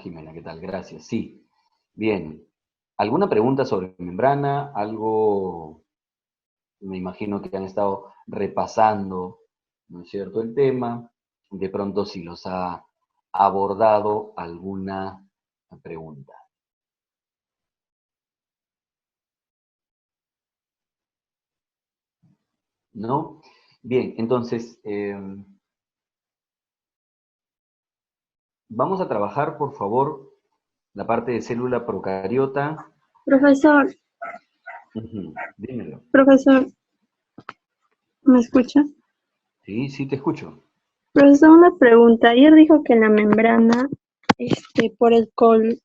Jimena? ¿Qué tal? Gracias. Sí. Bien. ¿Alguna pregunta sobre membrana? Algo, me imagino que han estado repasando, ¿no es cierto?, el tema. De pronto si los ha abordado alguna pregunta. ¿No? Bien, entonces, vamos a trabajar, por favor, la parte de célula procariota. Profesor, Dímelo. profesor, ¿me escucha? Sí, sí, te escucho. Profesor, una pregunta. Ayer dijo que la membrana, por el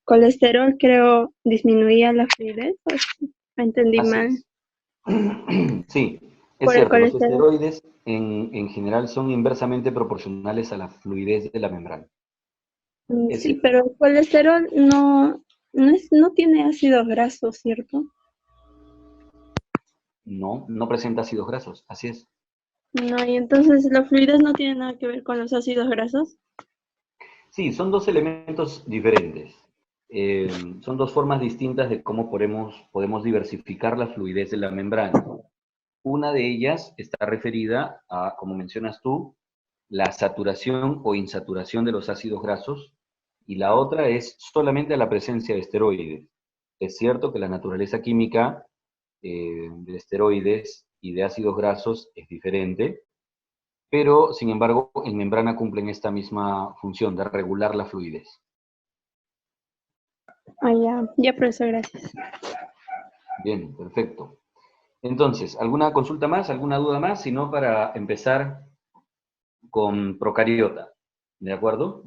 colesterol, creo, disminuía la fluidez. ¿O entendí Así mal? es. Sí, es Por el cierto, los colesterol. esteroides en general son inversamente proporcionales a la fluidez de la membrana. Es Sí, cierto. pero el colesterol no tiene ácidos grasos, ¿cierto? No, no presenta ácidos grasos, así es. No, y entonces la fluidez no tiene nada que ver con los ácidos grasos. Sí, son dos elementos diferentes. Son dos formas distintas de cómo podemos diversificar la fluidez de la membrana. Una de ellas está referida a, como mencionas tú, la saturación o insaturación de los ácidos grasos, y la otra es solamente a la presencia de esteroides. Es cierto que la naturaleza química de esteroides y de ácidos grasos es diferente, pero sin embargo en membrana cumplen esta misma función de regular la fluidez. Ah, ya, profesor, gracias. Bien, perfecto. Entonces, ¿alguna consulta más, alguna duda más? Si no, para empezar con procariota, ¿de acuerdo?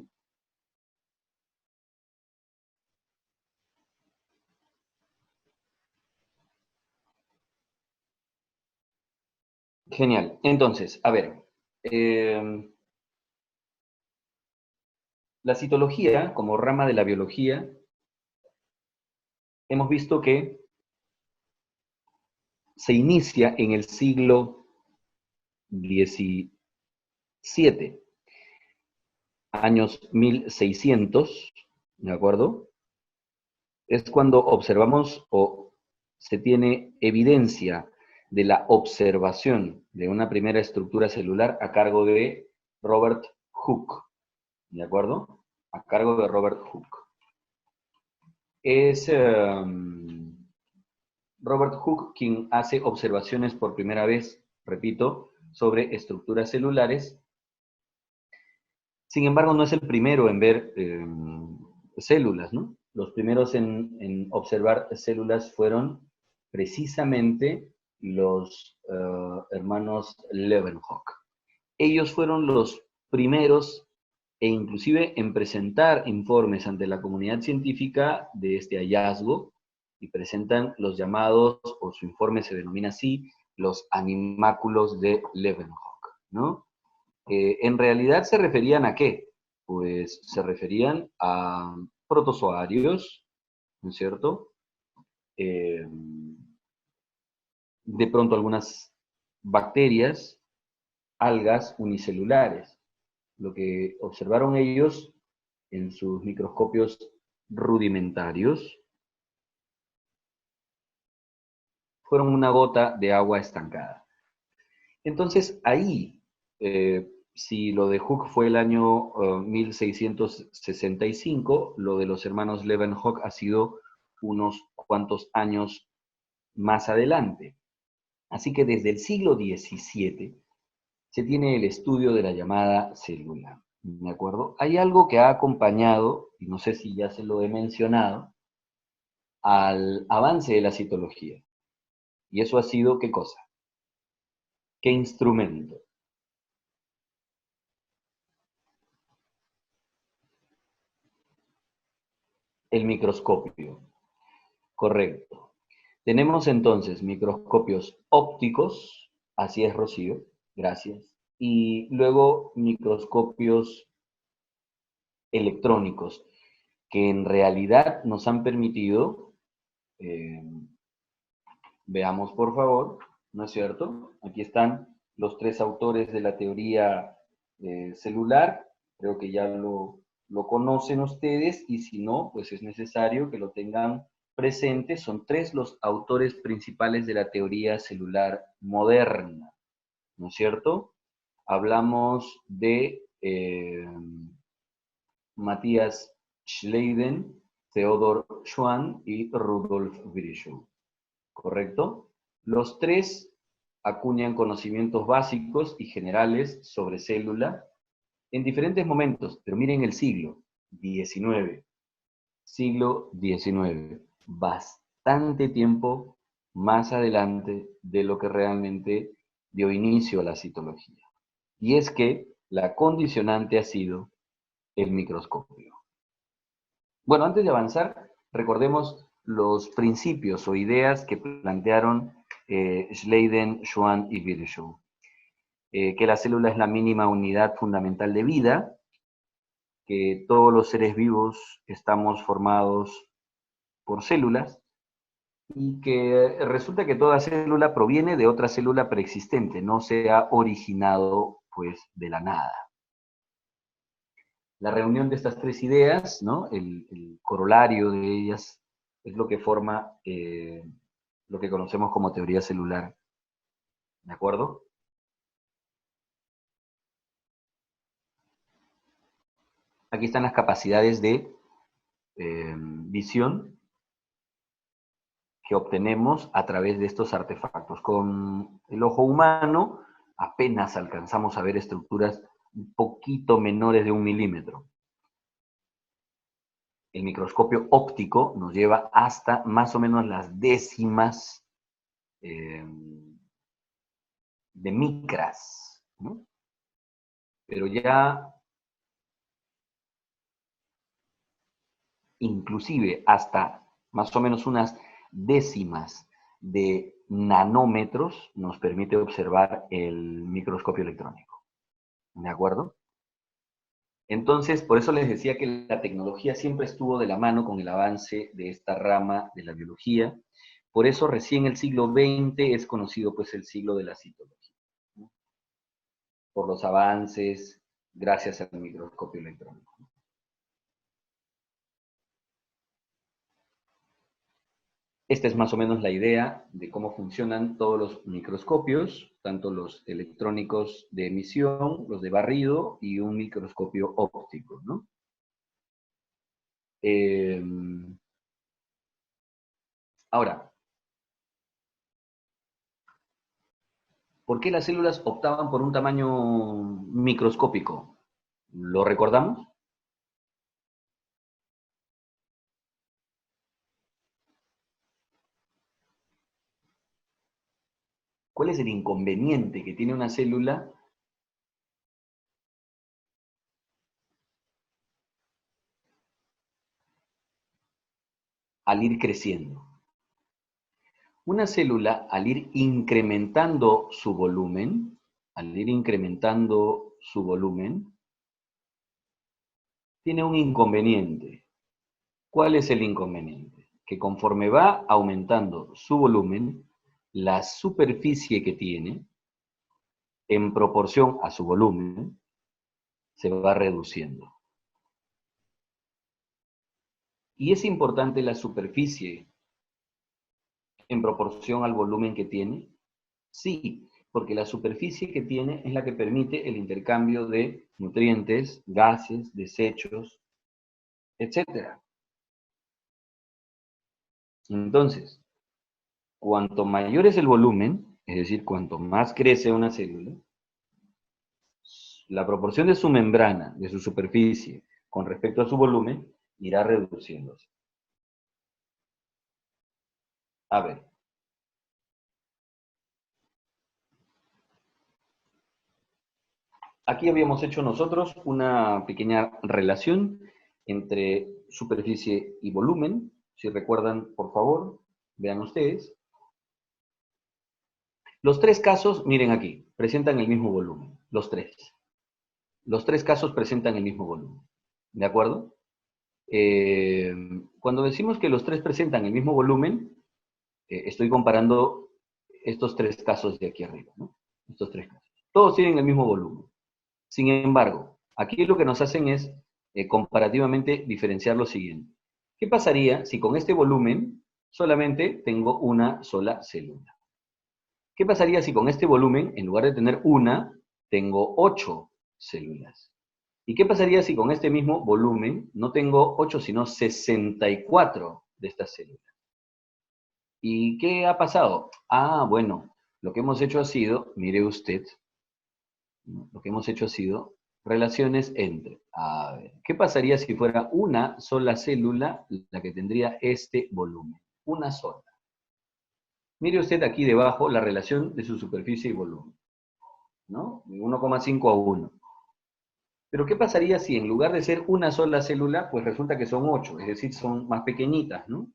Genial. Entonces, a ver, la citología como rama de la biología, hemos visto que se inicia en el siglo XVII, años 1600, ¿de acuerdo? Es cuando observamos o se tiene evidencia de la observación de una primera estructura celular a cargo de Robert Hooke, ¿de acuerdo? A cargo de Robert Hooke. Es Robert Hooke quien hace observaciones por primera vez, repito, sobre estructuras celulares. Sin embargo, no es el primero en ver células, ¿no? Los primeros en observar células fueron precisamente los hermanos Leeuwenhoek. Ellos fueron los primeros e inclusive en presentar informes ante la comunidad científica de este hallazgo, y presentan los llamados, o su informe se denomina así, los animáculos de Leeuwenhoek, ¿no? En realidad se referían a qué? Pues se referían a protozoarios, ¿no es cierto? Eh, de pronto algunas bacterias, algas unicelulares. Lo que observaron ellos en sus microscopios rudimentarios fueron una gota de agua estancada. Entonces ahí, si lo de Hooke fue el año 1665, lo de los hermanos Leeuwenhoek ha sido unos cuantos años más adelante. Así que desde el siglo XVII se tiene el estudio de la llamada célula, ¿de acuerdo? Hay algo que ha acompañado, y no sé si ya se lo he mencionado, al avance de la citología. Y eso ha sido, ¿qué cosa? ¿Qué instrumento? El microscopio, correcto. Tenemos entonces microscopios ópticos, así es, Rocío, gracias, y luego microscopios electrónicos, que en realidad nos han permitido, eh, veamos por favor, ¿no es cierto? Aquí están los tres autores de la teoría celular, creo que ya lo lo conocen ustedes, y si no, pues es necesario que lo tengan presente. Son tres los autores principales de la teoría celular moderna, ¿no es cierto? Hablamos de Matthias Schleiden, Theodor Schwann y Rudolf Virchow, ¿correcto? Los tres acuñan conocimientos básicos y generales sobre célula en diferentes momentos, pero miren el siglo XIX. Siglo XIX, bastante tiempo más adelante de lo que realmente dio inicio a la citología. Y es que la condicionante ha sido el microscopio. Bueno, antes de avanzar, recordemos los principios o ideas que plantearon Schleiden, Schwann y Virchow. Que la célula es la mínima unidad fundamental de vida, que todos los seres vivos estamos formados por células, y que resulta que toda célula proviene de otra célula preexistente, no se ha originado pues de la nada. La reunión de estas tres ideas, ¿no? El corolario de ellas, es lo que forma lo que conocemos como teoría celular. ¿De acuerdo? Aquí están las capacidades de visión que obtenemos a través de estos artefactos. Con el ojo humano apenas alcanzamos a ver estructuras un poquito menores de 1 milímetro. El microscopio óptico nos lleva hasta más o menos las décimas de micras, ¿no? Pero ya inclusive hasta más o menos unas décimas de nanómetros nos permite observar el microscopio electrónico. ¿De acuerdo? Entonces, por eso les decía que la tecnología siempre estuvo de la mano con el avance de esta rama de la biología. Por eso recién el siglo XX es conocido pues el siglo de la citología, ¿no? Por los avances gracias al microscopio electrónico. Esta es más o menos la idea de cómo funcionan todos los microscopios, tanto los electrónicos de emisión, los de barrido y un microscopio óptico, ¿no? Ahora, ¿por qué las células optaban por un tamaño microscópico? ¿Lo recordamos? ¿Cuál es el inconveniente que tiene una célula al ir creciendo? Una célula, al ir incrementando su volumen, tiene un inconveniente. ¿Cuál es el inconveniente? Que conforme va aumentando su volumen, la superficie que tiene, en proporción a su volumen, se va reduciendo. ¿Y es importante la superficie en proporción al volumen que tiene? Sí, porque la superficie que tiene es la que permite el intercambio de nutrientes, gases, desechos, etc. Entonces, cuanto mayor es el volumen, es decir, cuanto más crece una célula, la proporción de su membrana, de su superficie, con respecto a su volumen, irá reduciéndose. A ver. Aquí habíamos hecho nosotros una pequeña relación entre superficie y volumen. Si recuerdan, por favor, vean ustedes. Los tres casos, miren aquí, presentan el mismo volumen. Los tres. Los tres casos presentan el mismo volumen. ¿De acuerdo? Cuando decimos que los tres presentan el mismo volumen, estoy comparando estos tres casos de aquí arriba, ¿no? Estos tres casos. Todos tienen el mismo volumen. Sin embargo, aquí lo que nos hacen es comparativamente diferenciar lo siguiente. ¿Qué pasaría si con este volumen solamente tengo una sola célula? ¿Qué pasaría si con este volumen, en lugar de tener una, tengo 8 células? ¿Y qué pasaría si con este mismo volumen no tengo 8, sino 64 de estas células? ¿Y qué ha pasado? Ah, bueno, lo que hemos hecho ha sido, mire usted, ¿no? Lo que hemos hecho ha sido relaciones entre, a ver, ¿qué pasaría si fuera una sola célula la que tendría este volumen? Una sola. Mire usted aquí debajo la relación de su superficie y volumen, ¿no? De 1,5 a 1. Pero ¿qué pasaría si en lugar de ser una sola célula, pues resulta que son 8, es decir, son más pequeñitas, ¿no?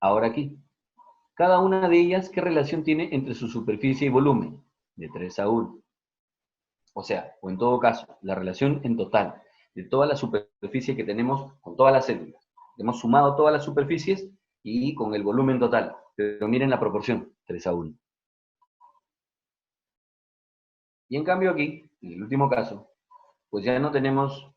Ahora aquí, cada una de ellas, ¿qué relación tiene entre su superficie y volumen? De 3 a 1. O sea, o en todo caso, la relación en total de toda la superficie que tenemos con todas las células. Hemos sumado todas las superficies y con el volumen total. Pero miren la proporción, 3 a 1. Y en cambio aquí, en el último caso, pues ya no tenemos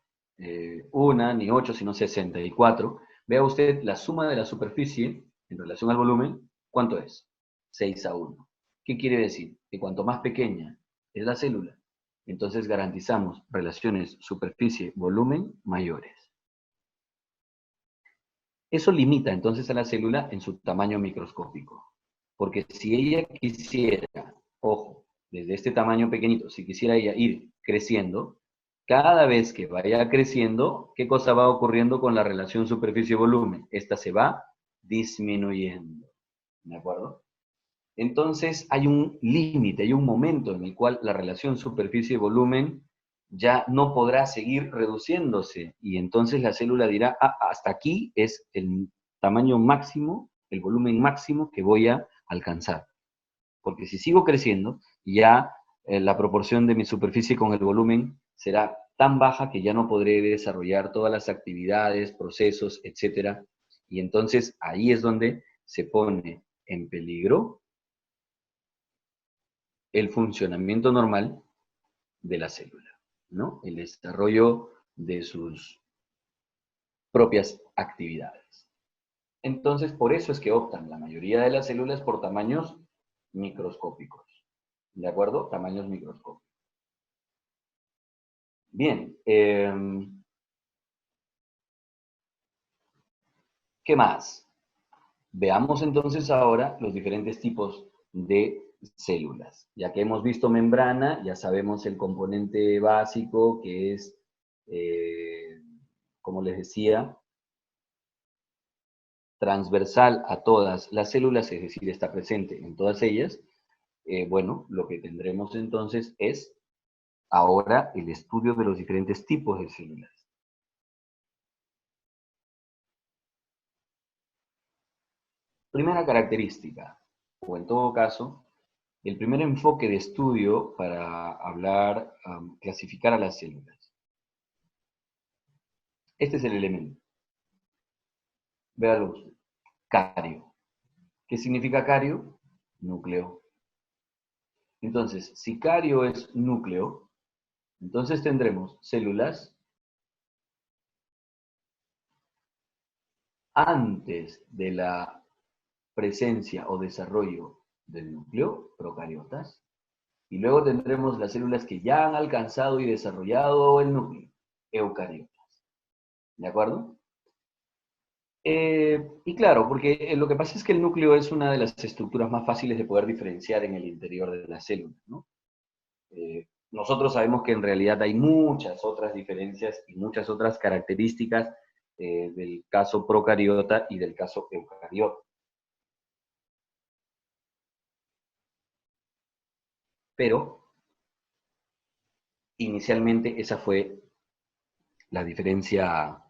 una ni 8, sino 64. Vea usted la suma de la superficie en relación al volumen, ¿cuánto es? 6 a 1. ¿Qué quiere decir? Que cuanto más pequeña es la célula, entonces garantizamos relaciones superficie-volumen mayores. Eso limita entonces a la célula en su tamaño microscópico. Porque si ella quisiera, ojo, desde este tamaño pequeñito, si quisiera ella ir creciendo, cada vez que vaya creciendo, ¿qué cosa va ocurriendo con la relación superficie-volumen? Esta se va disminuyendo. ¿De acuerdo? Entonces hay un límite, hay un momento en el cual la relación superficie-volumen ya no podrá seguir reduciéndose y entonces la célula dirá, ah, hasta aquí es el tamaño máximo, el volumen máximo que voy a alcanzar. Porque si sigo creciendo, ya la proporción de mi superficie con el volumen será tan baja que ya no podré desarrollar todas las actividades, procesos, etcétera. Y entonces ahí es donde se pone en peligro el funcionamiento normal de la célula, ¿no? El desarrollo de sus propias actividades. Entonces, por eso es que optan la mayoría de las células por tamaños microscópicos. ¿De acuerdo? Tamaños microscópicos. Bien. ¿Qué más? Veamos entonces ahora los diferentes tipos de células. Ya que hemos visto membrana, ya sabemos el componente básico que es, como les decía, transversal a todas las células, es decir, está presente en todas ellas. Bueno, lo que tendremos entonces es ahora el estudio de los diferentes tipos de células. Primera característica, o en todo caso, el primer enfoque de estudio para hablar, clasificar a las células. Este es el elemento. Véalo usted. Cario. ¿Qué significa cario? Núcleo. Entonces, si cario es núcleo, entonces tendremos células antes de la presencia o desarrollo del núcleo, procariotas, y luego tendremos las células que ya han alcanzado y desarrollado el núcleo, eucariotas. ¿De acuerdo? Y claro, porque lo que pasa es que el núcleo es una de las estructuras más fáciles de poder diferenciar en el interior de la célula, ¿no? Nosotros sabemos que en realidad hay muchas otras diferencias y muchas otras características del caso procariota y del caso eucariota. Pero inicialmente esa fue la diferencia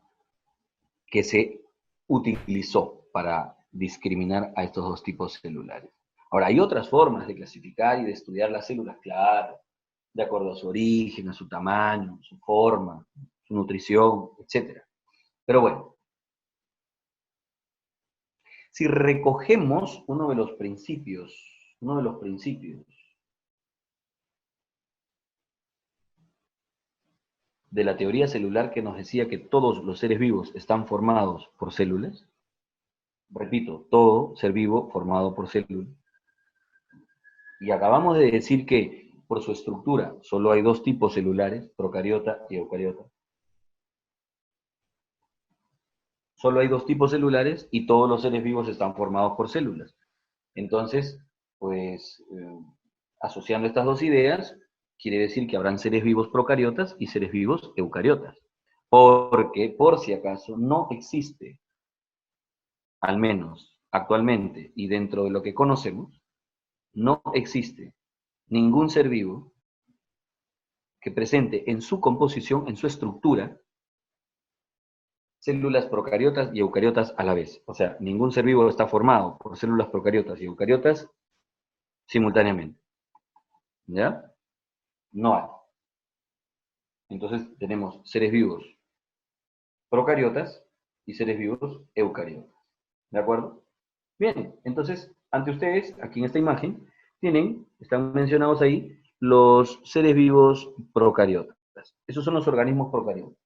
que se utilizó para discriminar a estos dos tipos celulares. Ahora, hay otras formas de clasificar y de estudiar las células, claro, de acuerdo a su origen, a su tamaño, su forma, su nutrición, etc. Pero bueno, si recogemos uno de los principios de la teoría celular que nos decía que todos los seres vivos están formados por células? Repito, todo ser vivo formado por células. Y acabamos de decir que por su estructura solo hay dos tipos celulares, procariota y eucariota. Solo hay dos tipos celulares y todos los seres vivos están formados por células. Entonces, pues, asociando estas dos ideas, quiere decir que habrán seres vivos procariotas y seres vivos eucariotas. Porque, por si acaso, no existe, al menos actualmente y dentro de lo que conocemos, no existe ningún ser vivo que presente en su composición, en su estructura, células procariotas y eucariotas a la vez. O sea, ningún ser vivo está formado por células procariotas y eucariotas simultáneamente. ¿Ya? No hay. Entonces tenemos seres vivos procariotas y seres vivos eucariotas. ¿De acuerdo? Bien, entonces, ante ustedes, aquí en esta imagen, están mencionados ahí los seres vivos procariotas. Esos son los organismos procariotas.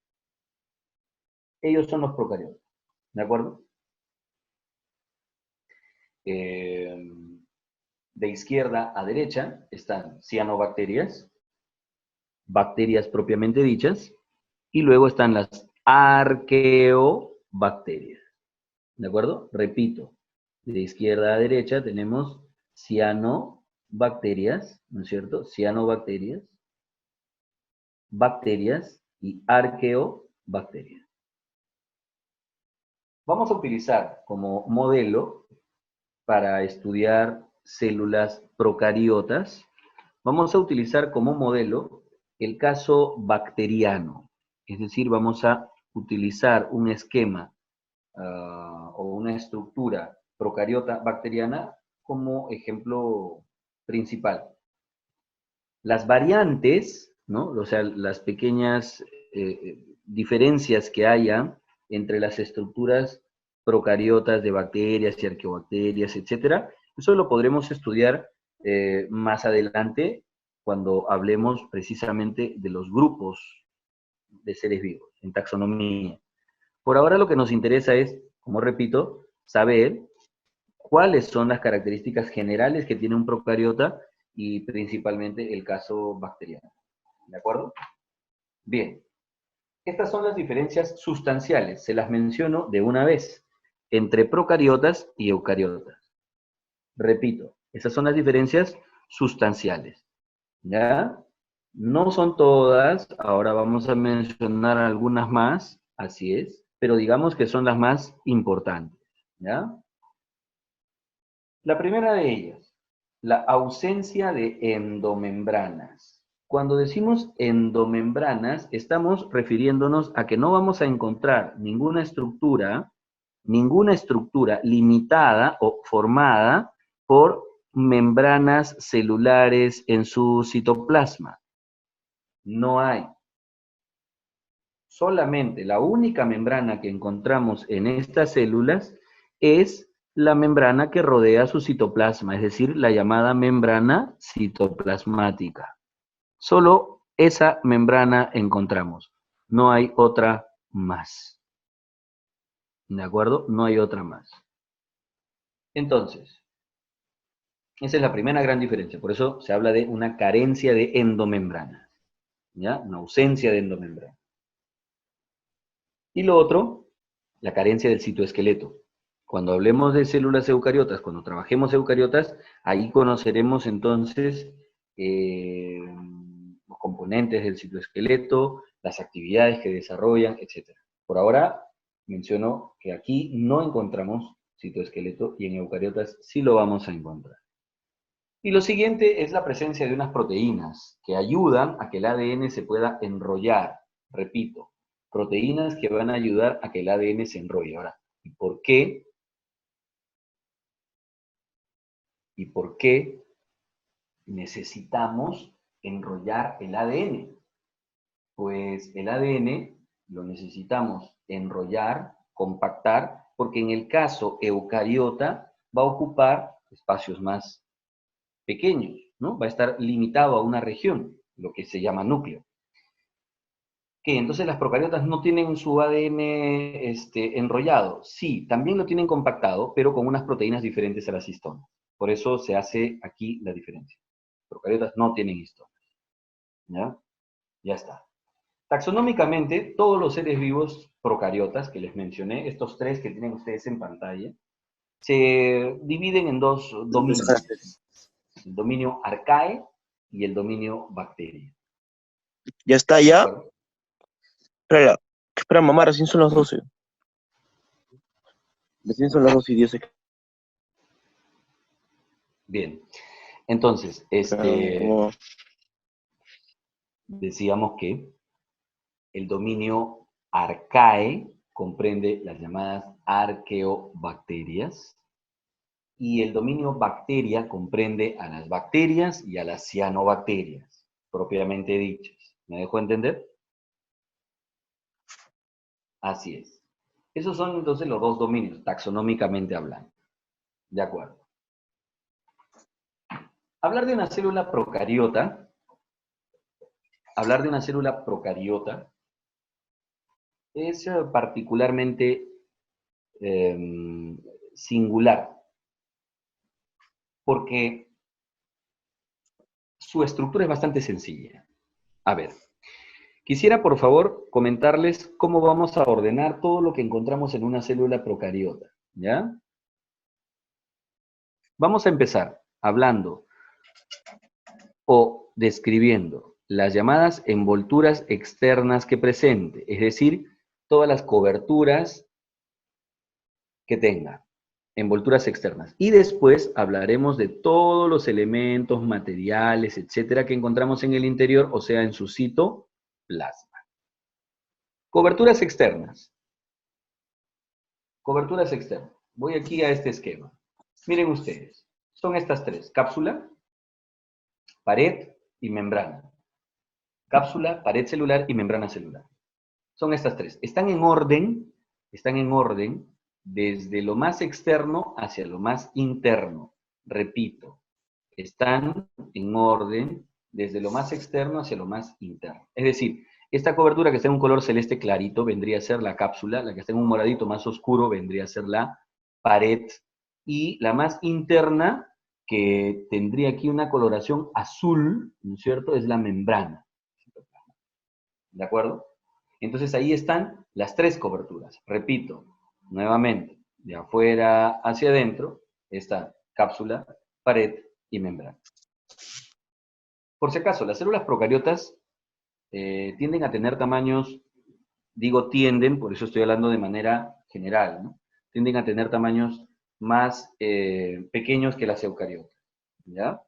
Ellos son los procariotas. ¿De acuerdo? De izquierda a derecha están cianobacterias, bacterias propiamente dichas, y luego están las arqueobacterias. ¿De acuerdo? Repito, de izquierda a derecha tenemos cianobacterias, ¿no es cierto? Cianobacterias, bacterias y arqueobacterias. Vamos a utilizar como modelo para estudiar células procariotas, vamos a utilizar como modelo el caso bacteriano. Es decir, vamos a utilizar un esquema o una estructura procariota bacteriana como ejemplo principal. Las variantes, ¿no? O sea, las pequeñas diferencias que haya entre las estructuras procariotas de bacterias y arqueobacterias, etcétera, eso lo podremos estudiar más adelante cuando hablemos precisamente de los grupos de seres vivos, en taxonomía. Por ahora lo que nos interesa es, como repito, saber cuáles son las características generales que tiene un procariota y principalmente el caso bacteriano. ¿De acuerdo? Bien. Estas son las diferencias sustanciales, se las menciono de una vez, entre procariotas y eucariotas. Repito, esas son las diferencias sustanciales. ¿Ya? No son todas, ahora vamos a mencionar algunas más, así es, pero digamos que son las más importantes. ¿Ya? La primera de ellas, la ausencia de endomembranas. Cuando decimos endomembranas, estamos refiriéndonos a que no vamos a encontrar ninguna estructura limitada o formada por membranas celulares en su citoplasma. No hay. Solamente la única membrana que encontramos en estas células es la membrana que rodea su citoplasma, es decir, la llamada membrana citoplasmática. Solo esa membrana encontramos, no hay otra más. ¿De acuerdo? No hay otra más. Entonces, esa es la primera gran diferencia, por eso se habla de una carencia de endomembrana, ¿ya? Una ausencia de endomembrana. Y lo otro, la carencia del citoesqueleto. Cuando hablemos de células eucariotas, cuando trabajemos eucariotas, ahí conoceremos entonces los componentes del citoesqueleto, las actividades que desarrollan, etc. Por ahora menciono que aquí no encontramos citoesqueleto y en eucariotas sí lo vamos a encontrar. Y lo siguiente es la presencia de unas proteínas que ayudan a que el ADN se pueda enrollar. Repito, proteínas que van a ayudar a que el ADN se enrolle. Ahora, ¿y por qué? ¿Y por qué necesitamos enrollar el ADN? Pues el ADN lo necesitamos enrollar, compactar, porque en el caso eucariota va a ocupar espacios más pequeños, ¿no? Va a estar limitado a una región, lo que se llama núcleo. ¿Qué? Entonces las procariotas no tienen su ADN enrollado. Sí, también lo tienen compactado, pero con unas proteínas diferentes a las histonas. Por eso se hace aquí la diferencia. Procariotas no tienen histonas. ¿Ya? Ya está. Taxonómicamente, todos los seres vivos procariotas que les mencioné, estos tres que tienen ustedes en pantalla, se dividen en dos dominios. El dominio arcae y el dominio bacteria. Ya está, ¿De ya. acuerdo? Espera, espera, mamá, recién son las 12. Recién son las 12:10. Bien. Entonces, Como decíamos que el dominio arcae comprende las llamadas arqueobacterias y el dominio bacteria comprende a las bacterias y a las cianobacterias, propiamente dichas. ¿Me dejo entender? Así es. Esos son entonces los dos dominios, taxonómicamente hablando. De acuerdo. Hablar de una célula procariota, hablar de una célula procariota es particularmente singular, porque su estructura es bastante sencilla. A ver, quisiera por favor comentarles cómo vamos a ordenar todo lo que encontramos en una célula procariota, ¿ya? Vamos a empezar hablando o describiendo las llamadas envolturas externas que presente, es decir, todas las coberturas que tenga, envolturas externas. Y después hablaremos de todos los elementos, materiales, etcétera, que encontramos en el interior, o sea, en su citoplasma. Coberturas externas. Coberturas externas. Voy aquí a este esquema. Miren ustedes, son estas tres: cápsula, pared y membrana. Cápsula, pared celular y membrana celular. Son estas tres. Están en orden desde lo más externo hacia lo más interno. Repito, están en orden desde lo más externo hacia lo más interno. Es decir, esta cobertura que está en un color celeste clarito vendría a ser la cápsula, la que está en un moradito más oscuro vendría a ser la pared, y la más interna, que tendría aquí una coloración azul, ¿no es cierto?, es la membrana. ¿De acuerdo? Entonces ahí están las tres coberturas. Repito, nuevamente, de afuera hacia adentro está cápsula, pared y membrana. Por si acaso, las células procariotas tienden a tener tamaños, digo tienden, por eso estoy hablando de manera general, ¿no? Tienden a tener tamaños más pequeños que las eucariotas, ¿ya?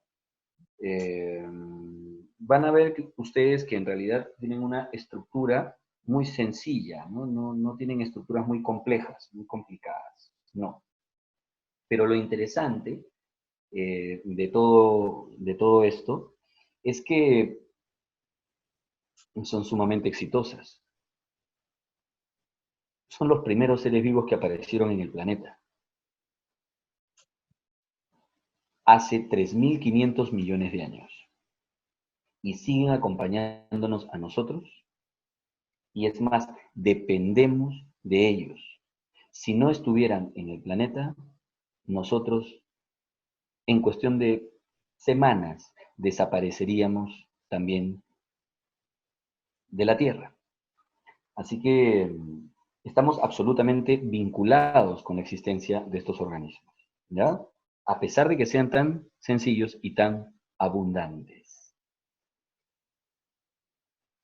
Van a ver ustedes que en realidad tienen una estructura muy sencilla, ¿no? No tienen estructuras muy complejas, muy complicadas, no. Pero lo interesante de todo esto es que son sumamente exitosas. Son los primeros seres vivos que aparecieron en el planeta. Hace 3.500 millones de años. Y siguen acompañándonos a nosotros. Y es más, dependemos de ellos. Si no estuvieran en el planeta, nosotros, en cuestión de semanas, desapareceríamos también de la Tierra. Así que estamos absolutamente vinculados con la existencia de estos organismos, ¿ya? A pesar de que sean tan sencillos y tan abundantes.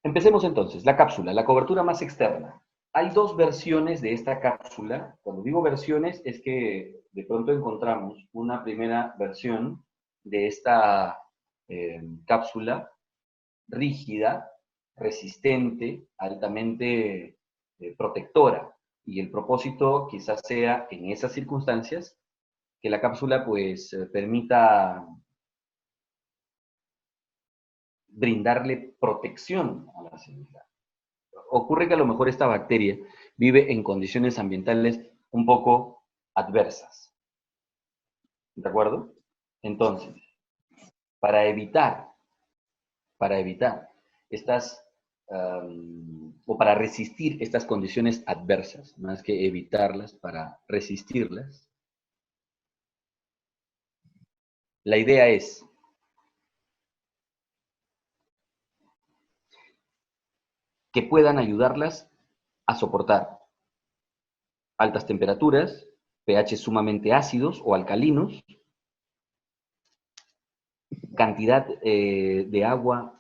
Empecemos entonces. La cápsula, la cobertura más externa. Hay dos versiones de esta cápsula. Cuando digo versiones es que de pronto encontramos una primera versión de esta cápsula rígida, resistente, altamente protectora. Y el propósito quizás sea, en esas circunstancias, que la cápsula pues permita brindarle protección a la célula. Ocurre que a lo mejor esta bacteria vive en condiciones ambientales un poco adversas. ¿De acuerdo? Entonces, para evitar estas o para resistir estas condiciones adversas, más que evitarlas, para resistirlas, la idea es que puedan ayudarlas a soportar altas temperaturas, pH sumamente ácidos o alcalinos, cantidad de agua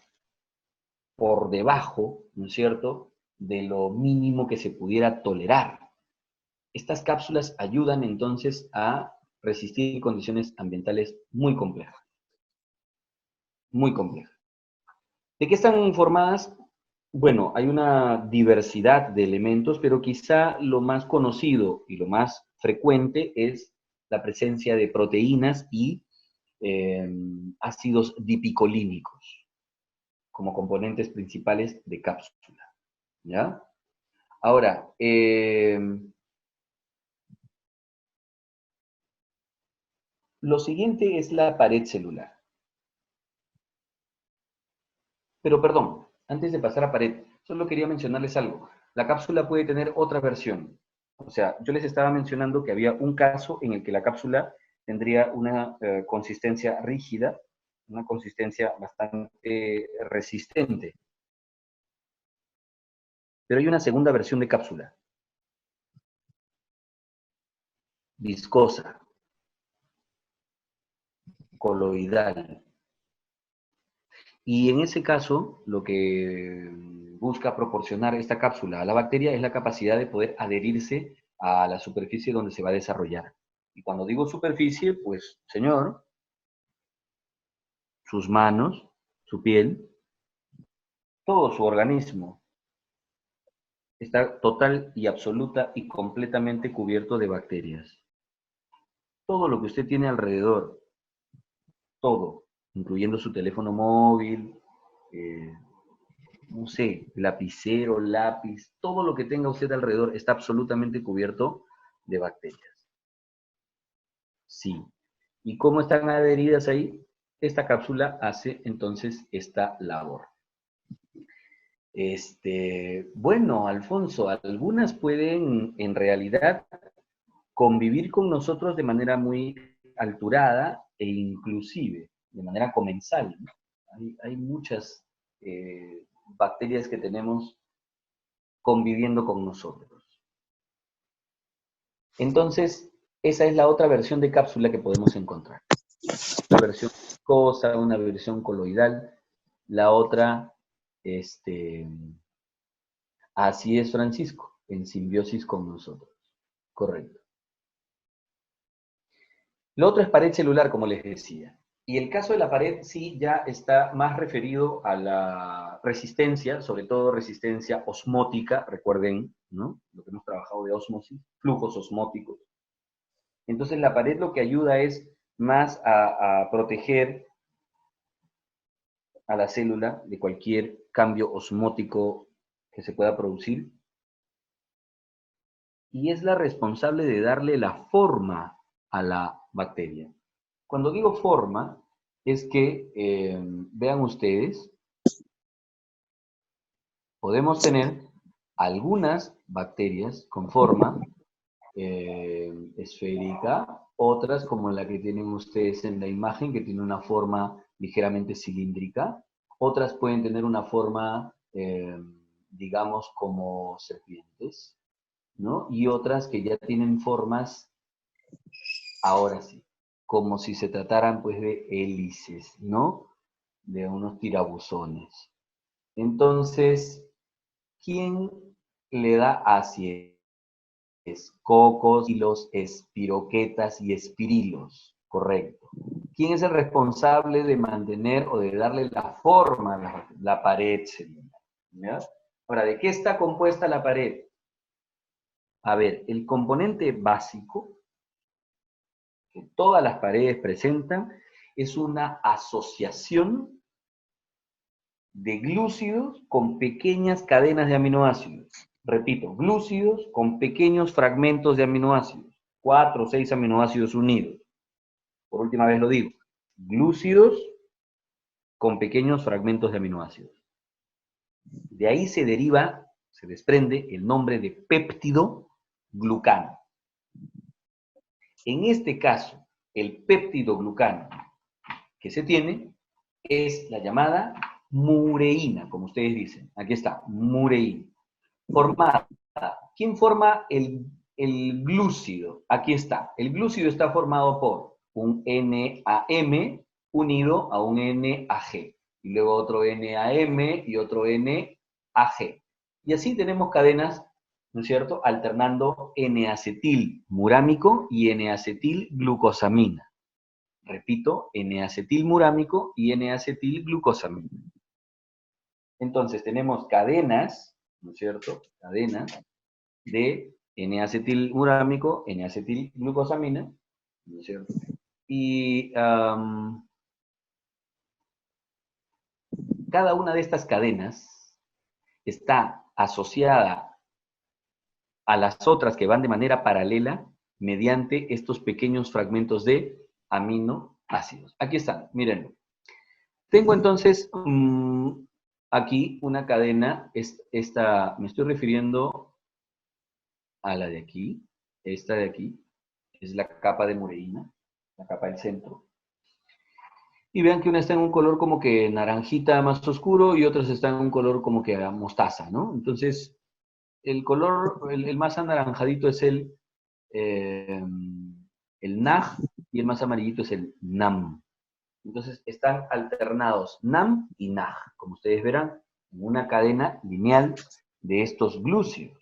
por debajo, ¿no es cierto?, de lo mínimo que se pudiera tolerar. Estas cápsulas ayudan entonces a resistir condiciones ambientales muy complejas. Muy complejas. ¿De qué están formadas? Bueno, hay una diversidad de elementos, pero quizá lo más conocido y lo más frecuente es la presencia de proteínas y ácidos dipicolínicos como componentes principales de cápsula, ¿ya? Ahora, lo siguiente es la pared celular. Pero perdón, antes de pasar a pared, solo quería mencionarles algo. La cápsula puede tener otra versión. O sea, yo les estaba mencionando que había un caso en el que la cápsula tendría una consistencia rígida, una consistencia bastante resistente. Pero hay una segunda versión de cápsula, viscosa, coloidal. Y en ese caso, lo que busca proporcionar esta cápsula a la bacteria es la capacidad de poder adherirse a la superficie donde se va a desarrollar. Y cuando digo superficie, pues, señor, sus manos, su piel, todo su organismo está total y absoluta y completamente cubierto de bacterias. Todo lo que usted tiene alrededor, todo, incluyendo su teléfono móvil, no sé, lapicero, lápiz, todo lo que tenga usted alrededor está absolutamente cubierto de bacterias. Sí. ¿Y cómo están adheridas ahí? Esta cápsula hace entonces esta labor. Bueno, Alfonso, algunas pueden en realidad convivir con nosotros de manera muy alturada e inclusive de manera comensal, ¿no? Hay muchas bacterias que tenemos conviviendo con nosotros. Entonces, esa es la otra versión de cápsula que podemos encontrar. Una versión viscosa, una versión coloidal, la otra, así es Francisco, en simbiosis con nosotros. Correcto. Lo otro es pared celular, como les decía. Y el caso de la pared sí ya está más referido a la resistencia, sobre todo resistencia osmótica, recuerden, ¿no?, lo que hemos trabajado de ósmosis, flujos osmóticos. Entonces la pared lo que ayuda es más a proteger a la célula de cualquier cambio osmótico que se pueda producir. Y es la responsable de darle la forma a la bacteria. Cuando digo forma, es que, vean ustedes, podemos tener algunas bacterias con forma esférica, otras como la que tienen ustedes en la imagen, que tiene una forma ligeramente cilíndrica, otras pueden tener una forma, digamos, como serpientes, ¿no? Y otras que ya tienen formas, ahora sí, como si se trataran pues de hélices, ¿no? De unos tirabuzones. Entonces, ¿quién le da acidez? Cocos, hilos, espiroquetas y espirilos, correcto. ¿Quién es el responsable de mantener o de darle la forma a la pared celular? ¿Ya? Ahora, ¿de qué está compuesta la pared? A ver, el componente básico que todas las paredes presentan es una asociación de glúcidos con pequeñas cadenas de aminoácidos. Repito, glúcidos con pequeños fragmentos de aminoácidos. 4 o 6 aminoácidos unidos. Por última vez lo digo. Glúcidos con pequeños fragmentos de aminoácidos. De ahí se deriva se desprende el nombre de péptido glucano. En este caso, el péptido glucano que se tiene es la llamada mureína, como ustedes dicen. Aquí está, mureína. Formada. ¿Quién forma el glúcido? Aquí está. El glúcido está formado por un NAM unido a un NAG. Y luego otro NAM y otro NAG. Y así tenemos cadenas, ¿no es cierto?, alternando N-acetil murámico y N-acetil glucosamina. Repito, N-acetil murámico y N-acetil glucosamina. Entonces tenemos cadenas, ¿no es cierto?, cadenas de N-acetil murámico, N-acetil glucosamina, ¿no es cierto? Y cada una de estas cadenas está asociada a las otras que van de manera paralela mediante estos pequeños fragmentos de aminoácidos. Aquí están, mírenlo. Tengo entonces aquí una cadena, esta, me estoy refiriendo a la de aquí, esta de aquí, es la capa de mureína, la capa del centro. Y vean que una está en un color como que naranjita más oscuro y otras están en un color como que mostaza, ¿no? Entonces, el color, el más anaranjadito es el NAG y el más amarillito es el NAM. Entonces, están alternados NAM y NAG, como ustedes verán, en una cadena lineal de estos glúcidos.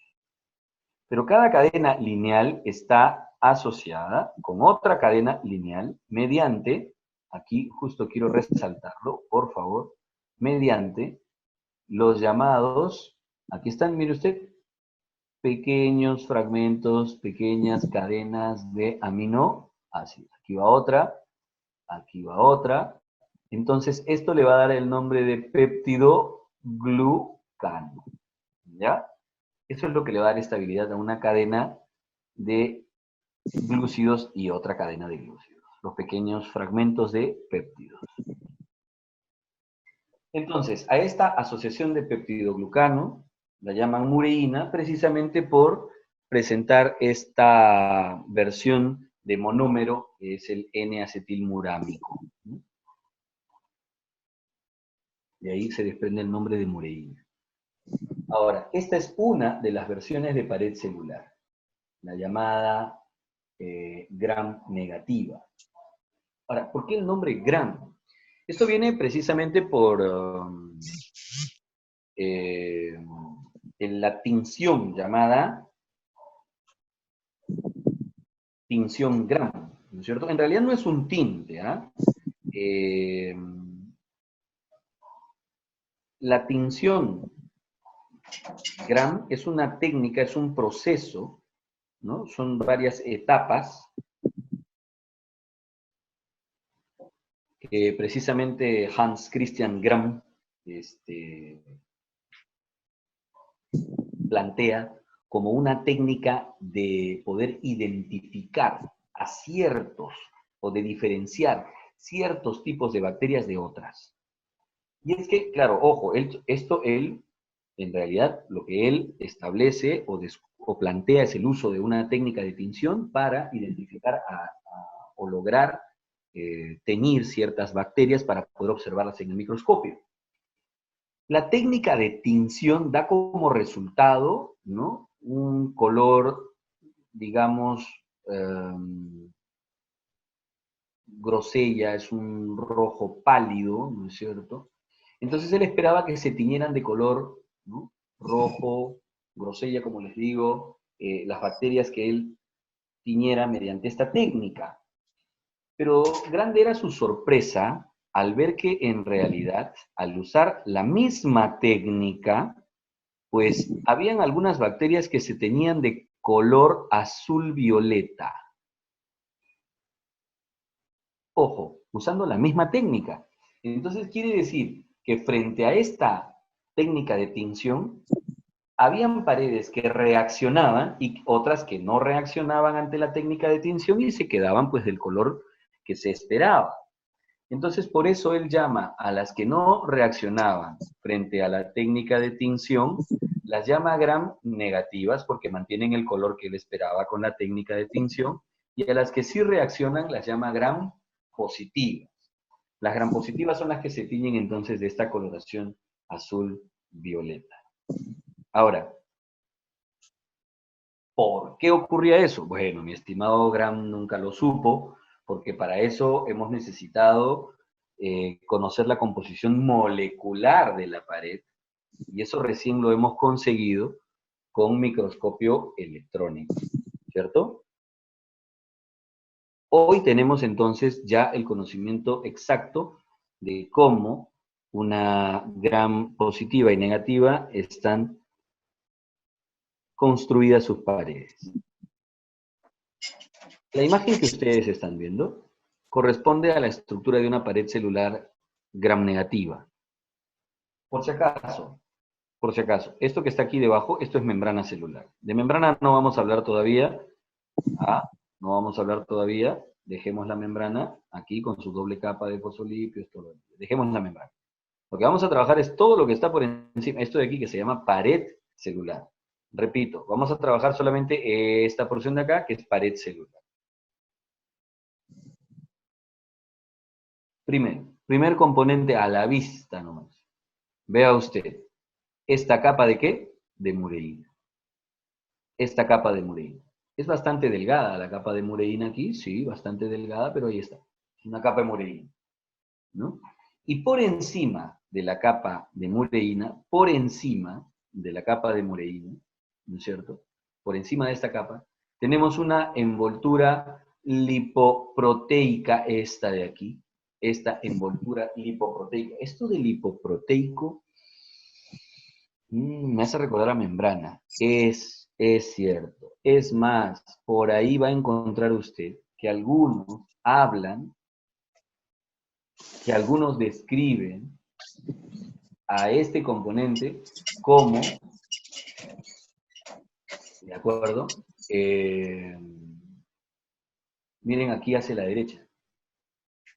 Pero cada cadena lineal está asociada con otra cadena lineal mediante, aquí justo quiero resaltarlo, por favor, mediante los llamados, aquí están, mire usted, pequeños fragmentos, pequeñas cadenas de aminoácidos. Aquí va otra, aquí va otra. Entonces, esto le va a dar el nombre de péptido glucano. ¿Ya? Eso es lo que le va a dar estabilidad a una cadena de glúcidos y otra cadena de glúcidos. Los pequeños fragmentos de péptidos. Entonces, a esta asociación de peptidoglucano la llaman mureína precisamente por presentar esta versión de monómero que es el N-acetilmurámico. De ahí se desprende el nombre de mureína. Ahora, esta es una de las versiones de pared celular, la llamada gram negativa. Ahora, ¿por qué el nombre gram? Esto viene precisamente por la tinción llamada tinción gram, ¿no es cierto? En realidad no es un tinte, ¿ah? La tinción gram es una técnica, es un proceso, ¿no? Son varias etapas que precisamente Hans Christian Gram plantea como una técnica de poder identificar a ciertos o de diferenciar ciertos tipos de bacterias de otras. Y es que, claro, ojo, él en realidad, lo que él establece o plantea es el uso de una técnica de tinción para identificar o lograr teñir ciertas bacterias para poder observarlas en el microscopio. La técnica de tinción da como resultado, ¿no?, un color, digamos, grosella, es un rojo pálido, ¿no es cierto? Entonces él esperaba que se tiñeran de color, ¿no?, rojo, grosella, como les digo, las bacterias que él tiñera mediante esta técnica. Pero grande era su sorpresa al ver que en realidad, al usar la misma técnica, pues habían algunas bacterias que se teñían de color azul-violeta. Ojo, usando la misma técnica. Entonces quiere decir que frente a esta técnica de tinción, habían paredes que reaccionaban y otras que no reaccionaban ante la técnica de tinción y se quedaban pues del color que se esperaba. Entonces por eso él llama a las que no reaccionaban frente a la técnica de tinción las llama gram negativas porque mantienen el color que él esperaba con la técnica de tinción, y a las que sí reaccionan las llama gram positivas. Las gram positivas son las que se tiñen entonces de esta coloración azul-violeta. Ahora, ¿por qué ocurría eso? Bueno, mi estimado Gram nunca lo supo, porque para eso hemos necesitado conocer la composición molecular de la pared, y eso recién lo hemos conseguido con microscopio electrónico, ¿cierto? Hoy tenemos entonces ya el conocimiento exacto de cómo una gram positiva y negativa están construidas sus paredes. La imagen que ustedes están viendo corresponde a la estructura de una pared celular gram negativa. Por si acaso, esto que está aquí debajo, esto es membrana celular. De membrana no vamos a hablar todavía. No vamos a hablar todavía. Dejemos la membrana aquí con su doble capa de fosfolípidos, todo. Dejemos la membrana. Lo que vamos a trabajar es todo lo que está por encima, esto de aquí que se llama pared celular. Repito, vamos a trabajar solamente esta porción de acá, que es pared celular. Primer componente a la vista nomás. Vea usted, ¿esta capa de qué? De mureína. Esta capa de mureína. Es bastante delgada la capa de mureína aquí, sí, bastante delgada, pero ahí está. Es una capa de mureína, ¿no? Y por encima de la capa de mureína, por encima de la capa de mureína, ¿no es cierto? Por encima de esta capa, tenemos una envoltura lipoproteica, esta de aquí, esta envoltura lipoproteica. Esto de lipoproteico me hace recordar a membrana. Es cierto. Es más, por ahí va a encontrar usted que algunos hablan, que algunos describen a este componente como, ¿de acuerdo? Miren aquí hacia la derecha.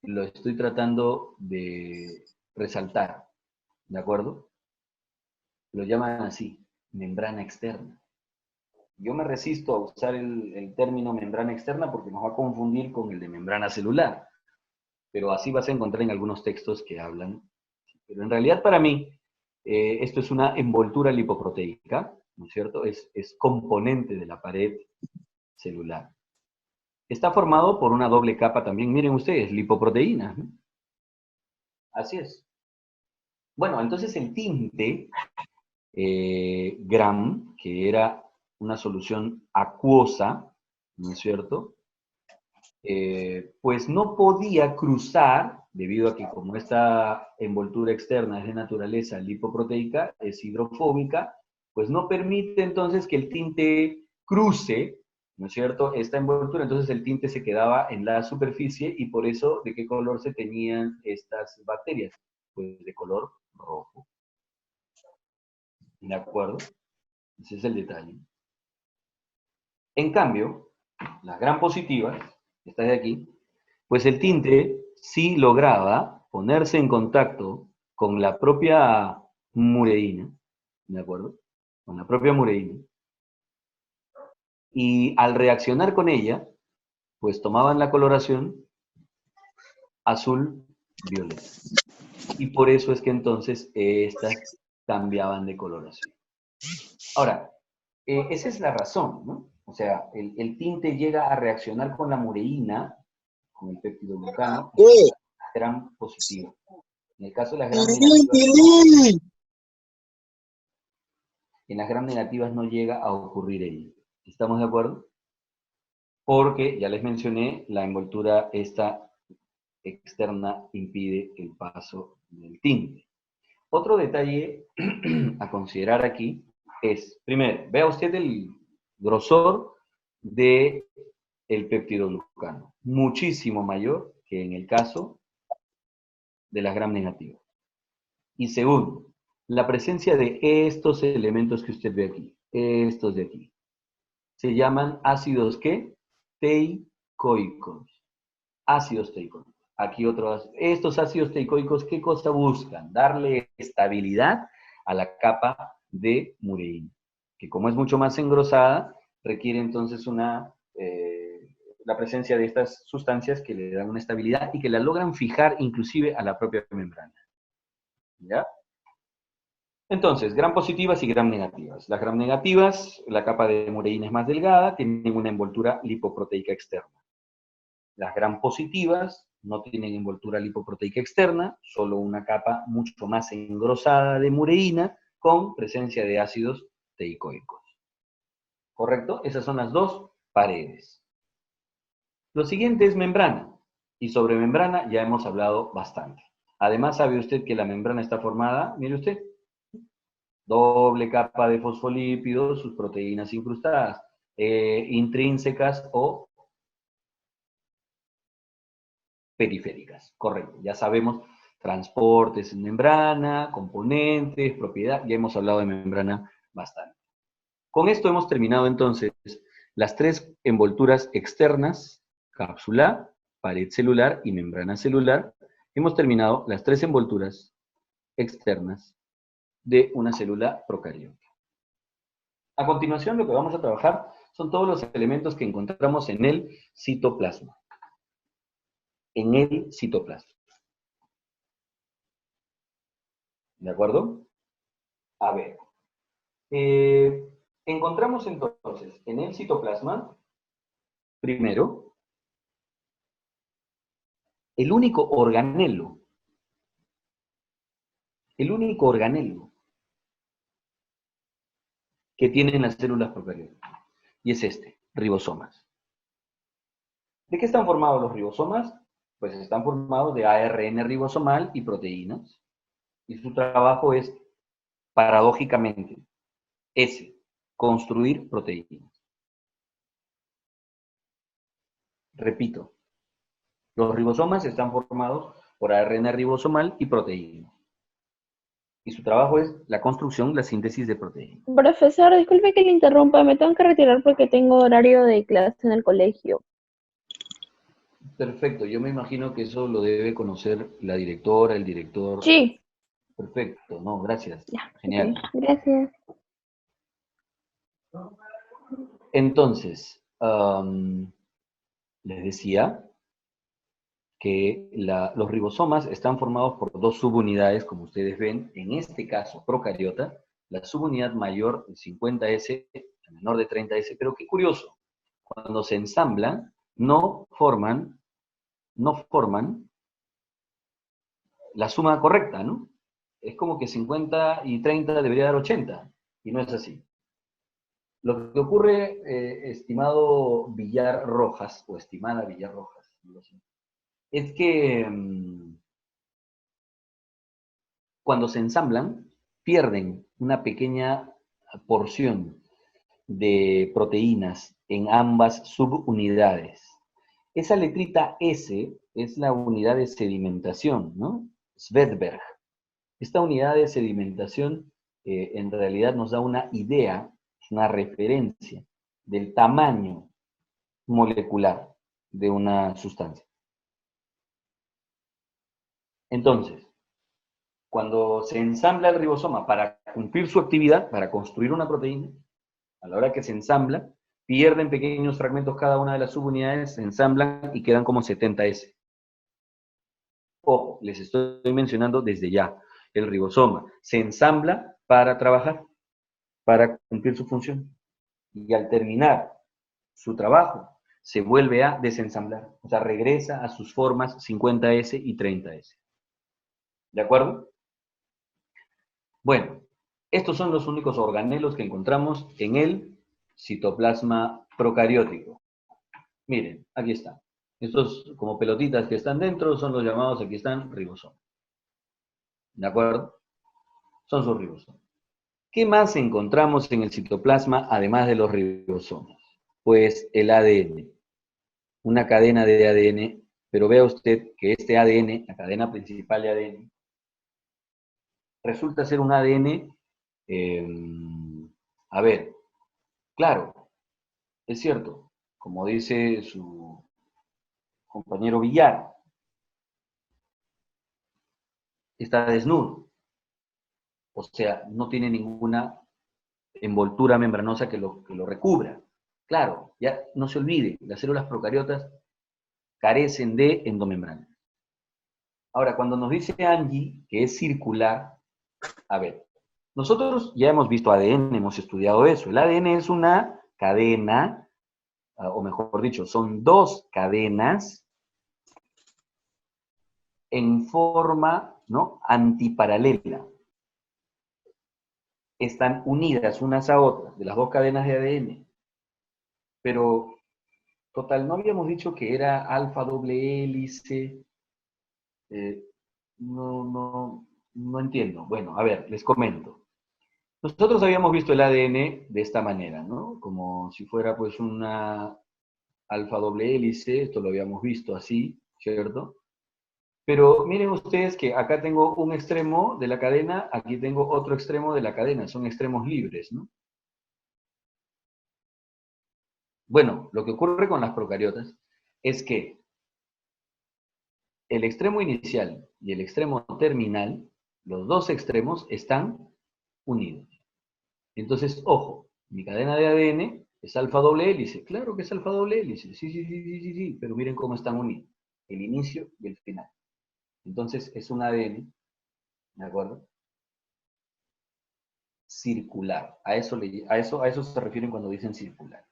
Lo estoy tratando de resaltar, ¿de acuerdo? Lo llaman así, membrana externa. Yo me resisto a usar el término membrana externa porque nos va a confundir con el de membrana celular. Pero así vas a encontrar en algunos textos que hablan. Pero en realidad para mí, esto es una envoltura lipoproteica, ¿no es cierto? Es componente de la pared celular. Está formado por una doble capa también, miren ustedes, lipoproteínas, ¿no? Así es. Bueno, entonces el tinte Gram, que era una solución acuosa, ¿no es cierto? Pues no podía cruzar, debido a que como esta envoltura externa es de naturaleza lipoproteica, es hidrofóbica, pues no permite entonces que el tinte cruce, ¿no es cierto?, esta envoltura, entonces el tinte se quedaba en la superficie y por eso, ¿de qué color se tenían estas bacterias? Pues de color rojo. ¿De acuerdo? Ese es el detalle. En cambio, las gram positivas, esta de aquí, pues el tinte sí lograba ponerse en contacto con la propia mureína, ¿de acuerdo? Con la propia mureína. Y al reaccionar con ella, pues tomaban la coloración azul-violeta. Y por eso es que entonces estas cambiaban de coloración. Ahora, esa es la razón, ¿no? O sea, el tinte llega a reaccionar con la mureína, con el peptidoglucano, gram positiva. En el caso de las gram negativas, en las gram negativas no llega a ocurrir ello. ¿Estamos de acuerdo? Porque, ya les mencioné, la envoltura esta externa impide el paso del tinte. Otro detalle a considerar aquí es, primero, vea usted el grosor del peptidoglucano, muchísimo mayor que en el caso de las gram negativas. Y segundo, la presencia de estos elementos que usted ve aquí, estos de aquí, se llaman ácidos, ¿qué? Teicoicos. Ácidos teicoicos. Aquí otros, estos ácidos teicoicos, ¿qué cosa buscan? Darle estabilidad a la capa de mureína, que como es mucho más engrosada, requiere entonces la presencia de estas sustancias que le dan una estabilidad y que la logran fijar inclusive a la propia membrana. ¿Ya? Entonces, gram positivas y gram negativas. Las gram negativas, la capa de mureína es más delgada, tienen una envoltura lipoproteica externa. Las gram positivas no tienen envoltura lipoproteica externa, solo una capa mucho más engrosada de mureína con presencia de ácidos teicoicos. ¿Correcto? Esas son las dos paredes. Lo siguiente es membrana. Y sobre membrana ya hemos hablado bastante. Además, ¿sabe usted que la membrana está formada? Mire usted. Doble capa de fosfolípidos, sus proteínas incrustadas, intrínsecas o periféricas. Correcto. Ya sabemos transportes en membrana, componentes, propiedad. Ya hemos hablado de membrana bastante. Con esto hemos terminado entonces las tres envolturas externas, cápsula, pared celular y membrana celular. Hemos terminado las tres envolturas externas de una célula procariota. A continuación, lo que vamos a trabajar son todos los elementos que encontramos en el citoplasma. En el citoplasma. ¿De acuerdo? A ver. Encontramos entonces en el citoplasma, primero, el único organelo que tienen las células procariotas. Y es este, ribosomas. ¿De qué están formados los ribosomas? Pues están formados de ARN ribosomal y proteínas. Y su trabajo es, paradójicamente, construir proteínas. Repito, los ribosomas están formados por ARN ribosomal y proteínas. Y su trabajo es la construcción, la síntesis de proteínas. Profesor, disculpe que le interrumpa, me tengo que retirar porque tengo horario de clase en el colegio. Perfecto, yo me imagino que eso lo debe conocer la directora, el director. Sí. Perfecto, no, gracias. Ya, Genial. ok, gracias. Entonces, les decía que los ribosomas están formados por dos subunidades, como ustedes ven, en este caso procariota, la subunidad mayor de 50S, la menor de 30S, pero qué curioso, cuando se ensamblan, no forman la suma correcta, ¿no? Es como que 50 y 30 debería dar 80, y no es así. Lo que ocurre, estimado Villar Rojas, o estimada Villar Rojas, no lo sé, es que cuando se ensamblan, pierden una pequeña porción de proteínas en ambas subunidades. Esa letrita S es la unidad de sedimentación, ¿no? Svedberg. Esta unidad de sedimentación en realidad nos da una idea, una referencia del tamaño molecular de una sustancia. Entonces, cuando se ensambla el ribosoma para cumplir su actividad, para construir una proteína, a la hora que se ensambla, pierden pequeños fragmentos cada una de las subunidades, se ensamblan y quedan como 70S. Ojo, les estoy mencionando desde ya, el ribosoma se ensambla para trabajar, para cumplir su función. Y al terminar su trabajo, se vuelve a desensamblar, o sea, regresa a sus formas 50S y 30S. ¿De acuerdo? Bueno, estos son los únicos organelos que encontramos en el citoplasma procariótico. Miren, aquí están. Estos como pelotitas que están dentro son los llamados, aquí están, ribosomas. ¿De acuerdo? Son sus ribosomas. ¿Qué más encontramos en el citoplasma además de los ribosomas? Pues el ADN. Una cadena de ADN, pero vea usted que este ADN, la cadena principal de ADN, resulta ser un ADN, a ver, claro, es cierto, como dice su compañero Villar, está desnudo, o sea, no tiene ninguna envoltura membranosa que lo recubra. Claro, ya no se olvide, las células procariotas carecen de endomembrana. Ahora, cuando nos dice Angie que es circular, a ver, nosotros ya hemos visto ADN, hemos estudiado eso. El ADN es una cadena, o mejor dicho, son dos cadenas en forma, ¿no?, antiparalela. Están unidas unas a otras, de las dos cadenas de ADN. Pero, total, ¿no habíamos dicho que era alfa doble hélice? No entiendo. Bueno, a ver, les comento. Nosotros habíamos visto el ADN de esta manera, ¿no? Como si fuera pues una alfa doble hélice, esto lo habíamos visto así, ¿cierto? Pero miren ustedes que acá tengo un extremo de la cadena, aquí tengo otro extremo de la cadena, son extremos libres, ¿no? Bueno, lo que ocurre con las procariotas es que el extremo inicial y el extremo terminal, los dos extremos están unidos. Entonces, ojo, mi cadena de ADN es alfa doble hélice. Claro que es alfa doble hélice. Sí, pero miren cómo están unidos. El inicio y el final. Entonces, es un ADN, ¿de acuerdo? Circular. A eso se refieren cuando dicen circular.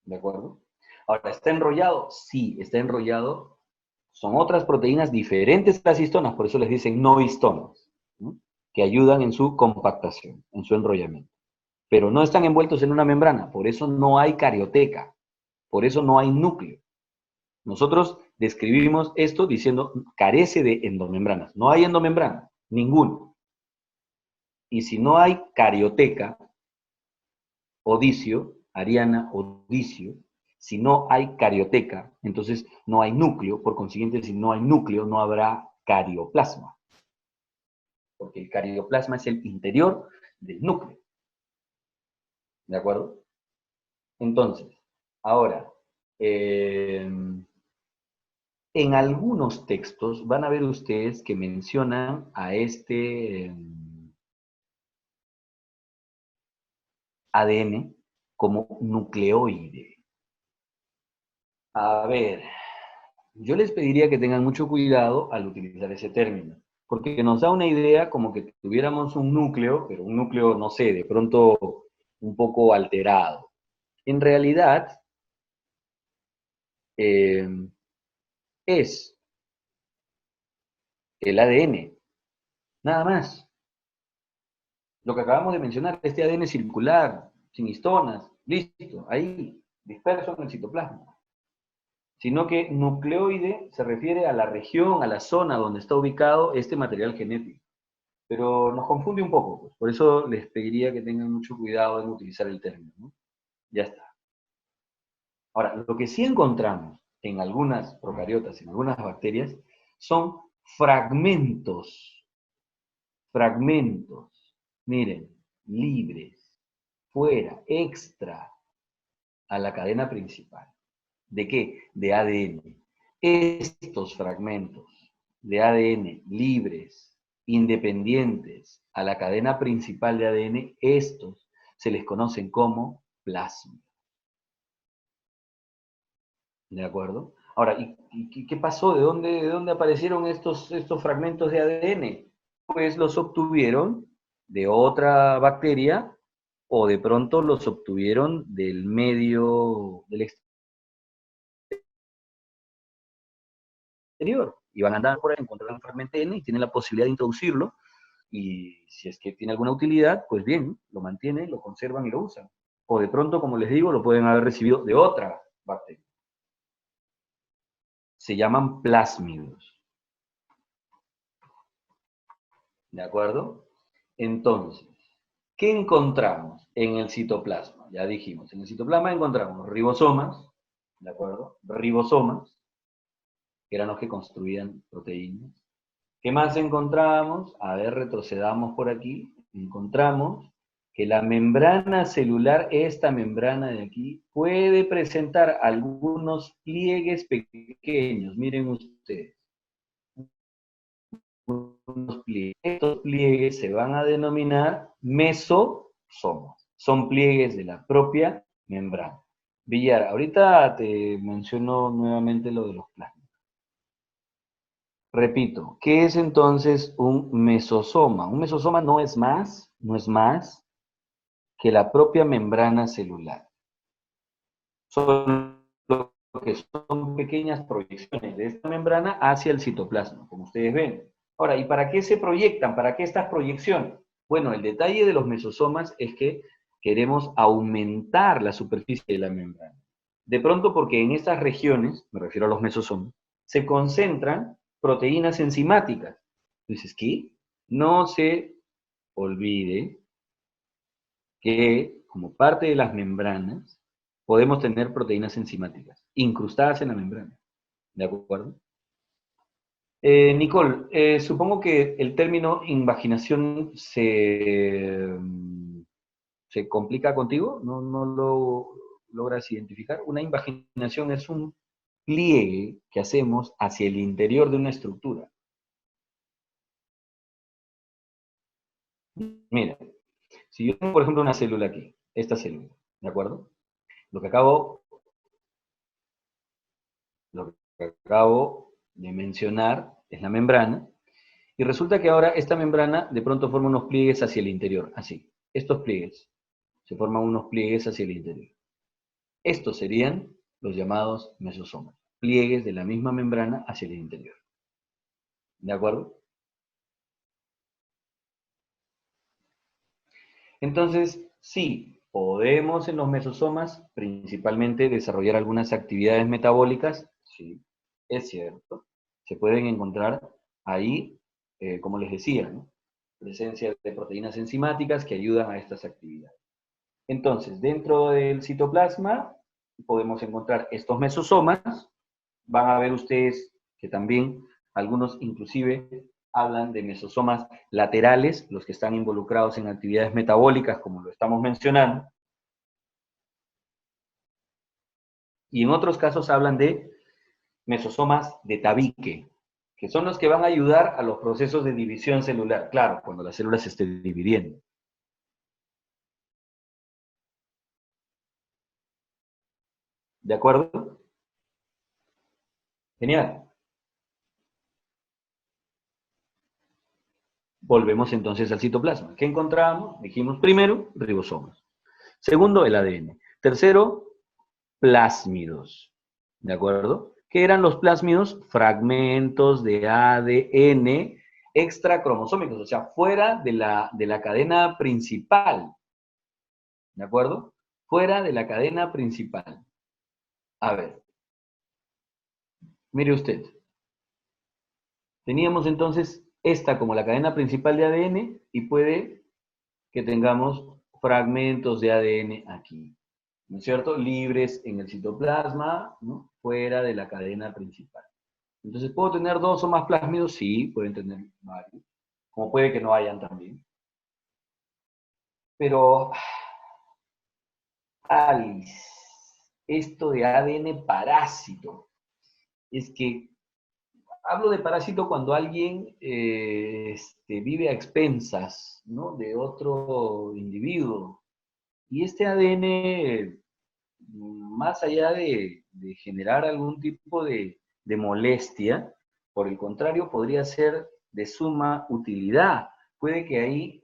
¿De acuerdo? Ahora, ¿está enrollado? Sí, está enrollado. Son otras proteínas diferentes a las histonas, por eso les dicen no histonas, ¿no?, que ayudan en su compactación, en su enrollamiento. Pero no están envueltos en una membrana, por eso no hay carioteca, por eso no hay núcleo. Nosotros describimos esto diciendo carece de endomembranas. No hay endomembrana, ninguno. Y si no hay carioteca, odicio, Ariana, odicio, si no hay carioteca, entonces no hay núcleo, por consiguiente, si no hay núcleo, no habrá carioplasma. Porque el carioplasma es el interior del núcleo. ¿De acuerdo? Entonces, ahora, en algunos textos van a ver ustedes que mencionan a este ADN como nucleoide. A ver, yo les pediría que tengan mucho cuidado al utilizar ese término, porque nos da una idea como que tuviéramos un núcleo, pero un núcleo, no sé, de pronto un poco alterado. En realidad, es el ADN, nada más. Lo que acabamos de mencionar, este ADN circular, sin histonas, listo, ahí, disperso en el citoplasma. Sino que nucleoide se refiere a la región, a la zona donde está ubicado este material genético. Pero nos confunde un poco, pues. Por eso les pediría que tengan mucho cuidado en utilizar el término, ¿no? Ya está. Ahora, lo que sí encontramos en algunas procariotas, en algunas bacterias, son fragmentos. Fragmentos. Miren, libres, fuera, extra a la cadena principal. ¿De qué? De ADN. Estos fragmentos de ADN libres, independientes a la cadena principal de ADN, estos se les conocen como plasmidos. ¿De acuerdo? Ahora, ¿y qué pasó? ¿De dónde aparecieron estos fragmentos de ADN? Pues los obtuvieron de otra bacteria o de pronto los obtuvieron del medio, del exterior. Y van a andar por ahí, encontrar un fragmento N y tienen la posibilidad de introducirlo. Y si es que tiene alguna utilidad, pues bien, lo mantienen, lo conservan y lo usan. O de pronto, como les digo, lo pueden haber recibido de otra bacteria. Se llaman plásmidos. ¿De acuerdo? Entonces, ¿qué encontramos en el citoplasma? Ya dijimos, en el citoplasma encontramos ribosomas, ¿de acuerdo? Ribosomas, que eran los que construían proteínas. ¿Qué más encontramos? A ver, retrocedamos por aquí. Encontramos que la membrana celular, esta membrana de aquí, puede presentar algunos pliegues pequeños. Miren ustedes. Unos pliegues. Estos pliegues se van a denominar mesocilios. mesosomas. Son pliegues de la propia membrana. Villar, ahorita te menciono nuevamente lo de los plasmidos. Repito, ¿qué es entonces un mesosoma? Un mesosoma no es más que la propia membrana celular. Son lo que son pequeñas proyecciones de esta membrana hacia el citoplasma, como ustedes ven. Ahora, ¿y para qué se proyectan? ¿Para qué estas proyecciones? Bueno, el detalle de los mesosomas es que queremos aumentar la superficie de la membrana. De pronto porque en estas regiones, me refiero a los mesosomas, se concentran proteínas enzimáticas. Entonces, ¿qué? No se olvide que como parte de las membranas podemos tener proteínas enzimáticas incrustadas en la membrana. ¿De acuerdo? Nicole, supongo que el término invaginación se complica contigo, no lo logras identificar. Una invaginación es un pliegue que hacemos hacia el interior de una estructura. Mira, si yo tengo, por ejemplo, una célula aquí, esta célula, ¿de acuerdo? Lo que acabo de mencionar es la membrana, y resulta que ahora esta membrana de pronto forma unos pliegues hacia el interior, así. Estos pliegues, se forman unos pliegues hacia el interior. Estos serían los llamados mesosomas, pliegues de la misma membrana hacia el interior. ¿De acuerdo? Entonces, sí, podemos en los mesosomas principalmente desarrollar algunas actividades metabólicas, sí, es cierto. Se pueden encontrar ahí, como les decía, ¿no? Presencia de proteínas enzimáticas que ayudan a estas actividades. Entonces, dentro del citoplasma podemos encontrar estos mesosomas. Van a ver ustedes que también algunos inclusive hablan de mesosomas laterales, los que están involucrados en actividades metabólicas, como lo estamos mencionando. Y en otros casos hablan de mesosomas de tabique, que son los que van a ayudar a los procesos de división celular. Claro, cuando la célula se esté dividiendo. ¿De acuerdo? Genial. Volvemos entonces al citoplasma. ¿Qué encontramos? Dijimos primero, ribosomas. Segundo, el ADN. Tercero, plásmidos. ¿De acuerdo? ¿Qué eran los plásmidos? Fragmentos de ADN extracromosómicos, o sea, fuera de la cadena principal. ¿De acuerdo? Fuera de la cadena principal. A ver. Mire usted. Teníamos entonces esta como la cadena principal de ADN y puede que tengamos fragmentos de ADN aquí, ¿no es cierto? Libres en el citoplasma, ¿no? Fuera de la cadena principal. Entonces, ¿puedo tener dos o más plásmidos? Sí, pueden tener varios. Como puede que no hayan también. Pero, Alice, esto de ADN parásito, es que hablo de parásito cuando alguien vive a expensas, ¿no? De otro individuo. Y este ADN, más allá de generar algún tipo de molestia, por el contrario, podría ser de suma utilidad. Puede que ahí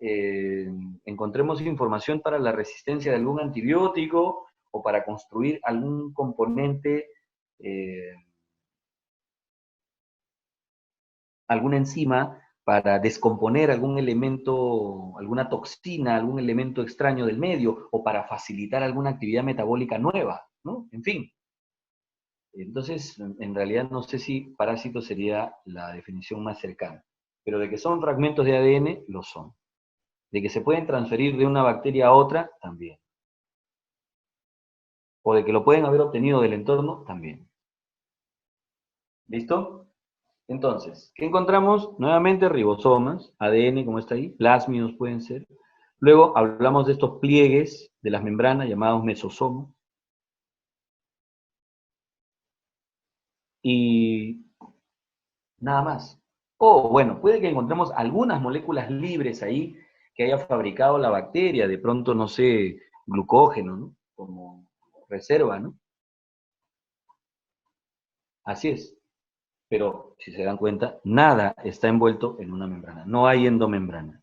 encontremos información para la resistencia de algún antibiótico o para construir algún componente, alguna enzima para descomponer algún elemento, alguna toxina, algún elemento extraño del medio, o para facilitar alguna actividad metabólica nueva, ¿no? En fin. Entonces, en realidad no sé si parásito sería la definición más cercana, pero de que son fragmentos de ADN, lo son. De que se pueden transferir de una bacteria a otra, también. O de que lo pueden haber obtenido del entorno, también. ¿Listo? Entonces, ¿qué encontramos? Nuevamente ribosomas, ADN como está ahí, plásmidos pueden ser. Luego hablamos de estos pliegues de las membranas llamados mesosomas. Y nada más. O bueno, puede que encontremos algunas moléculas libres ahí que haya fabricado la bacteria, de pronto, no sé, glucógeno, ¿no? Como reserva, ¿no? Así es. Pero, si se dan cuenta, nada está envuelto en una membrana. No hay endomembrana.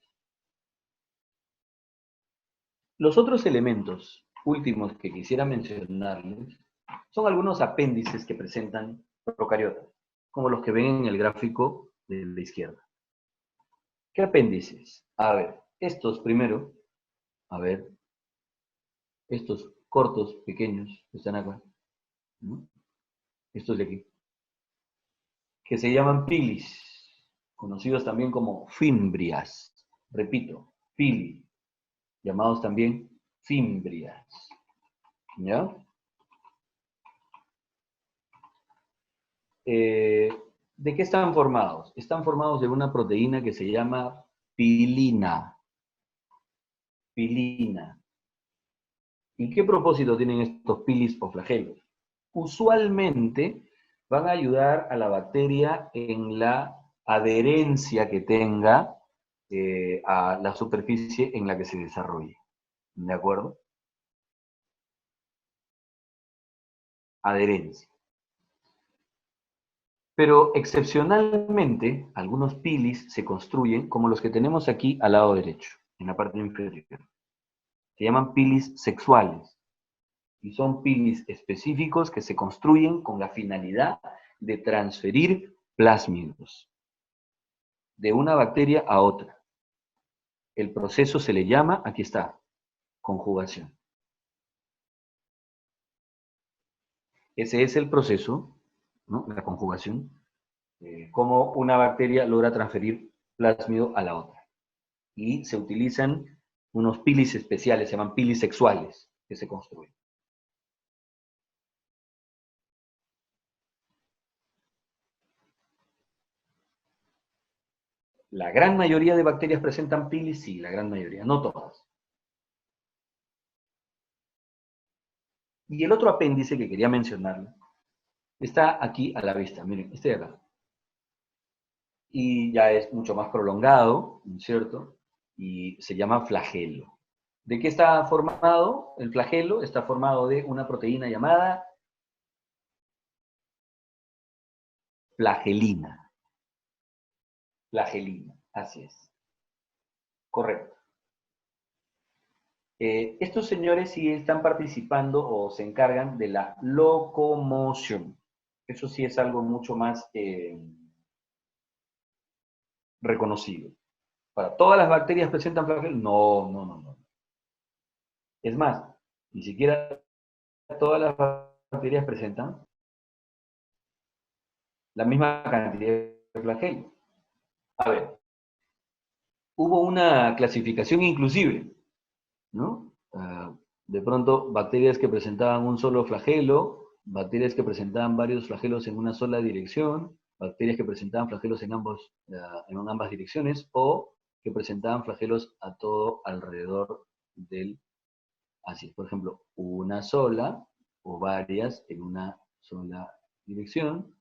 Los otros elementos últimos que quisiera mencionarles son algunos apéndices que presentan procariotas, como los que ven en el gráfico de la izquierda. ¿Qué apéndices? A ver, estos primero, a ver, estos cortos, pequeños, que están acá, ¿no? Estos de aquí, que se llaman pilis, conocidos también como fimbrias. Repito, pili, llamados también fimbrias. ¿Ya? ¿De qué están formados? Están formados de una proteína que se llama pilina. Pilina. ¿Y qué propósito tienen estos pilis o flagelos? Usualmente van a ayudar a la bacteria en la adherencia que tenga a la superficie en la que se desarrolle. ¿De acuerdo? Adherencia. Pero excepcionalmente, algunos pilis se construyen como los que tenemos aquí al lado derecho, en la parte inferior. Se llaman pilis sexuales. Y son pilis específicos que se construyen con la finalidad de transferir plásmidos de una bacteria a otra. El proceso se le llama, aquí está, conjugación. Ese es el proceso, ¿no? La conjugación, cómo una bacteria logra transferir plásmido a la otra. Y se utilizan unos pilis especiales, se llaman pilis sexuales, que se construyen. La gran mayoría de bacterias presentan pilis, sí, la gran mayoría, no todas. Y el otro apéndice que quería mencionarle está aquí a la vista, miren, este de acá. Y ya es mucho más prolongado, ¿no es cierto? Y se llama flagelo. ¿De qué está formado? El flagelo está formado de una proteína llamada flagelina. Flagelina, así es. Correcto. Estos señores sí están participando o se encargan de la locomoción. Eso sí es algo mucho más reconocido. Para todas las bacterias presentan flagelo. No, no, no, no. Es más, ni siquiera todas las bacterias presentan la misma cantidad de flagelo. A ver, hubo una clasificación inclusive, ¿no? De pronto, bacterias que presentaban un solo flagelo, bacterias que presentaban varios flagelos en una sola dirección, bacterias que presentaban flagelos en ambas direcciones, o que presentaban flagelos a todo alrededor del, así, por ejemplo, una sola o varias en una sola dirección,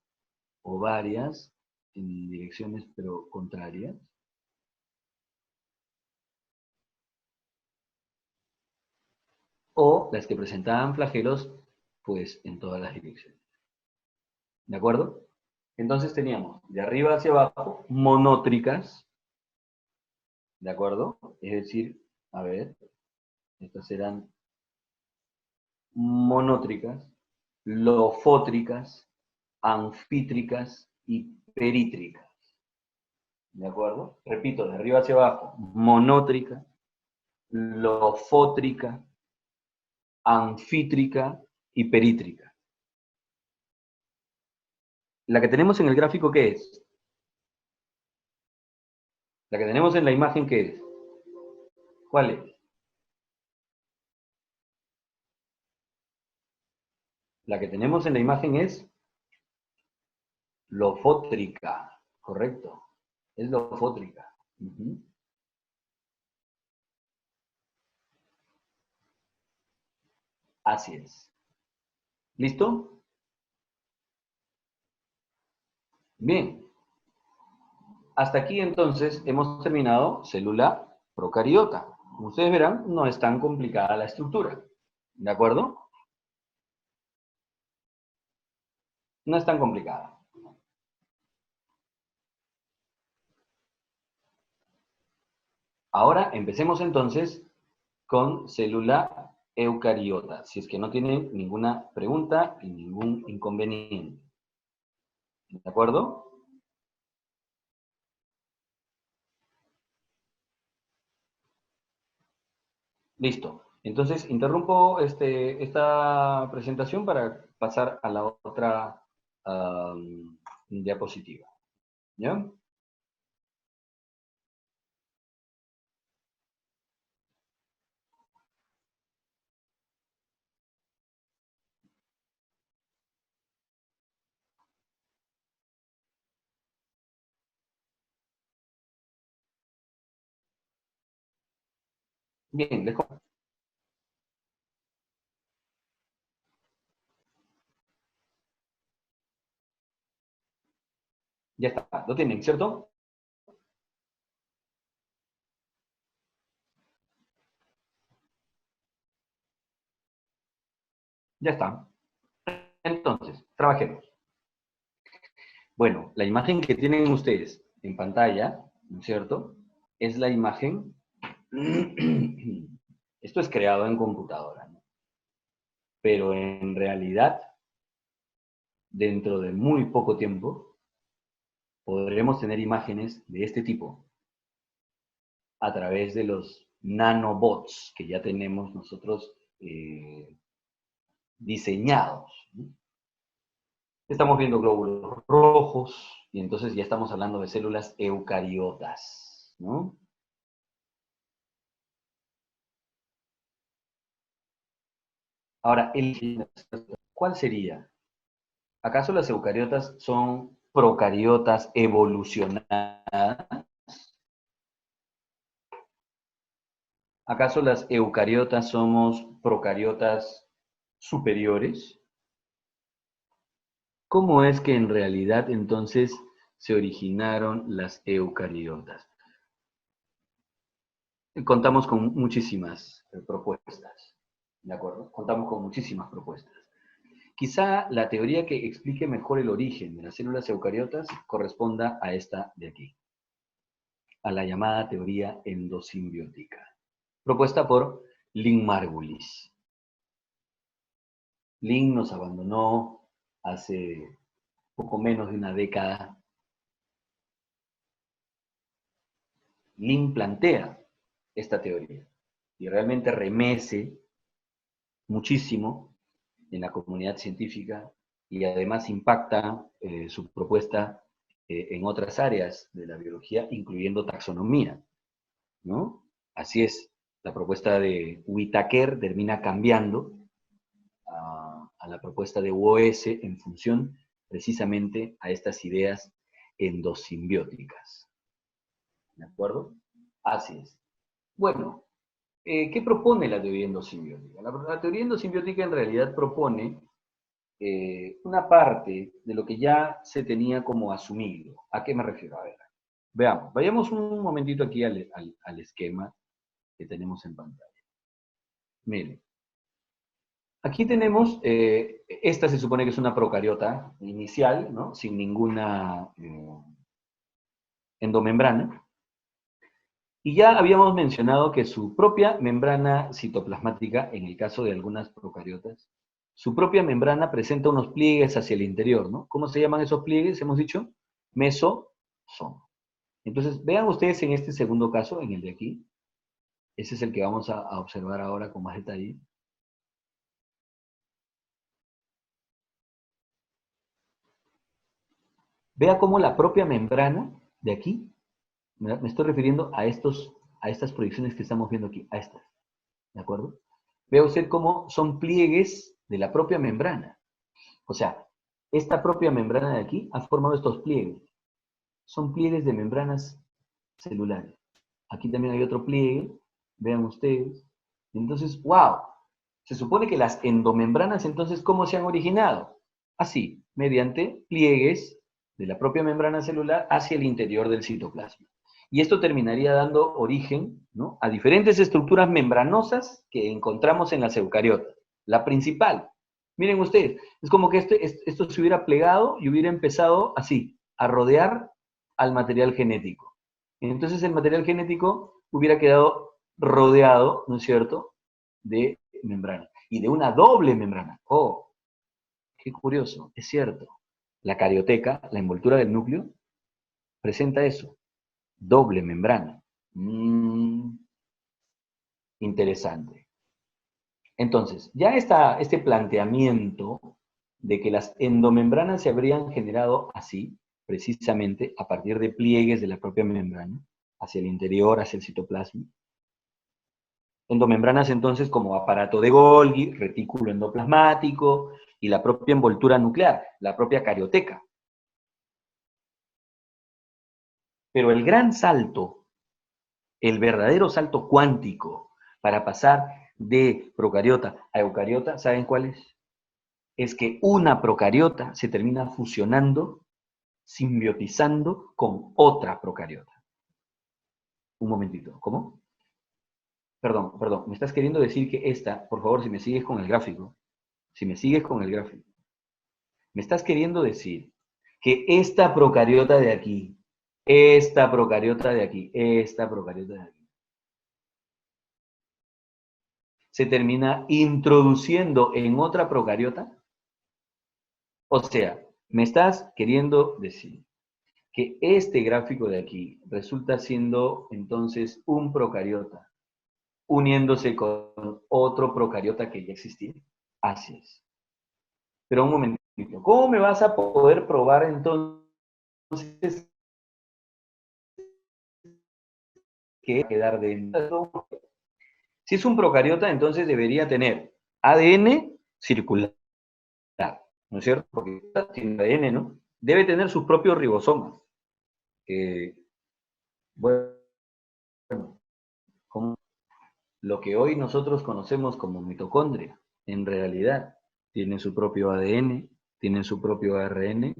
o varias en direcciones pero contrarias. O las que presentaban flagelos, pues en todas las direcciones. ¿De acuerdo? Entonces teníamos de arriba hacia abajo monótricas, ¿de acuerdo? Es decir, a ver, estas eran monótricas, lofótricas, anfítricas y perítricas. ¿De acuerdo? Repito, de arriba hacia abajo, monótrica, lofótrica, anfítrica y perítrica. La que tenemos en el gráfico, ¿qué es? La que tenemos en la imagen, ¿qué es? ¿Cuál es? La que tenemos en la imagen es lofótrica, correcto. Es lofótrica. Así es. ¿Listo? Bien. Hasta aquí entonces hemos terminado célula procariota. Como ustedes verán, no es tan complicada la estructura. ¿De acuerdo? No es tan complicada. Ahora empecemos entonces con célula eucariota, si es que no tienen ninguna pregunta y ningún inconveniente. ¿De acuerdo? Listo. Entonces, interrumpo esta presentación para pasar a la otra diapositiva. ¿Ya? Bien, les comento. Ya está. ¿Lo tienen, cierto? Ya está. Entonces, trabajemos. Bueno, la imagen que tienen ustedes en pantalla, ¿no es cierto? Es la imagen. Esto es creado en computadora, ¿no? Pero en realidad, dentro de muy poco tiempo, podremos tener imágenes de este tipo a través de los nanobots que ya tenemos nosotros diseñados, ¿no? Estamos viendo glóbulos rojos y entonces ya estamos hablando de células eucariotas, ¿no? Ahora, ¿cuál sería? ¿Acaso las eucariotas son procariotas evolucionadas? ¿Acaso las eucariotas somos procariotas superiores? ¿Cómo es que en realidad entonces se originaron las eucariotas? Contamos con muchísimas propuestas, ¿de acuerdo? Contamos con muchísimas propuestas. Quizá la teoría que explique mejor el origen de las células eucariotas corresponda a esta de aquí, a la llamada teoría endosimbiótica, propuesta por Lynn Margulis. Lynn nos abandonó hace poco menos de una década. Lynn plantea esta teoría y realmente remece muchísimo en la comunidad científica y además impacta su propuesta en otras áreas de la biología, incluyendo taxonomía, ¿no? Así es, la propuesta de Whittaker termina cambiando a la propuesta de UOS en función precisamente a estas ideas endosimbióticas. ¿De acuerdo? Así es. Bueno, ¿qué propone la teoría endosimbiótica? La teoría endosimbiótica en realidad propone una parte de lo que ya se tenía como asumido. ¿A qué me refiero? A ver, veamos, vayamos un momentito aquí al esquema que tenemos en pantalla. Miren, aquí tenemos, esta se supone que es una procariota inicial, ¿no? Sin ninguna endomembrana. Y ya habíamos mencionado que su propia membrana citoplasmática, en el caso de algunas procariotas, su propia membrana presenta unos pliegues hacia el interior, ¿no? ¿Cómo se llaman esos pliegues? Hemos dicho mesosoma. Entonces, vean ustedes en este segundo caso, en el de aquí, ese es el que vamos a observar ahora con más detalle. Vea cómo la propia membrana de aquí, me estoy refiriendo a estas proyecciones que estamos viendo aquí, a estas, ¿de acuerdo? Vea usted cómo son pliegues de la propia membrana. O sea, esta propia membrana de aquí ha formado estos pliegues. Son pliegues de membranas celulares. Aquí también hay otro pliegue, vean ustedes. Entonces, ¡wow! Se supone que las endomembranas, entonces, ¿cómo se han originado? Así, mediante pliegues de la propia membrana celular hacia el interior del citoplasma. Y esto terminaría dando origen, ¿no?, a diferentes estructuras membranosas que encontramos en las eucariotas. La principal, miren ustedes, es como que esto se hubiera plegado y hubiera empezado así, a rodear al material genético. Entonces el material genético hubiera quedado rodeado, ¿no es cierto?, de membrana. Y de una doble membrana. Oh, qué curioso, es cierto. La carioteca, la envoltura del núcleo, presenta eso, doble membrana. Interesante. Entonces, ya este planteamiento de que las endomembranas se habrían generado así, precisamente a partir de pliegues de la propia membrana, hacia el interior, hacia el citoplasma. Endomembranas entonces como aparato de Golgi, retículo endoplasmático y la propia envoltura nuclear, la propia carioteca. Pero el gran salto, el verdadero salto cuántico para pasar de procariota a eucariota, ¿saben cuál es? Es que una procariota se termina fusionando, simbiotizando con otra procariota. Un momentito, ¿cómo? Perdón, me estás queriendo decir que esta, por favor, si me sigues con el gráfico, me estás queriendo decir que esta procariota de aquí, esta procariota de aquí, se termina introduciendo en otra procariota. O sea, me estás queriendo decir que este gráfico de aquí resulta siendo entonces un procariota, uniéndose con otro procariota que ya existía. Así es. Pero un momentito, ¿cómo me vas a poder probar entonces que va a quedar dentro? Si es un procariota, entonces debería tener ADN circular, ¿no es cierto? Porque tiene ADN, ¿no? Debe tener sus propios ribosomas. Bueno, como lo que hoy nosotros conocemos como mitocondria, en realidad tiene su propio ADN, tiene su propio ARN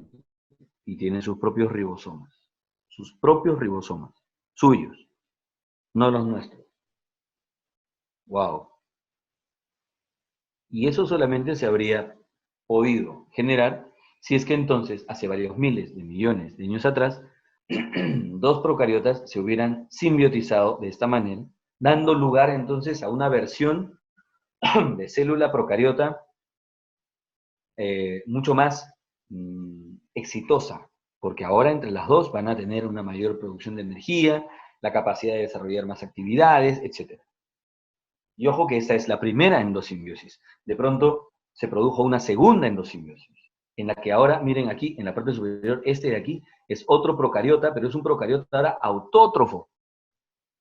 y tiene sus propios ribosomas. Sus propios ribosomas, suyos, no los nuestros. ¡Wow! Y eso solamente se habría podido generar si es que entonces, hace varios miles de millones de años atrás, dos procariotas se hubieran simbiotizado de esta manera, dando lugar entonces a una versión de célula procariota mucho más exitosa, porque ahora entre las dos van a tener una mayor producción de energía, la capacidad de desarrollar más actividades, etc. Y ojo que esta es la primera endosimbiosis. De pronto se produjo una segunda endosimbiosis, en la que ahora, miren aquí, en la parte superior, este de aquí es otro procariota, pero es un procariota ahora autótrofo,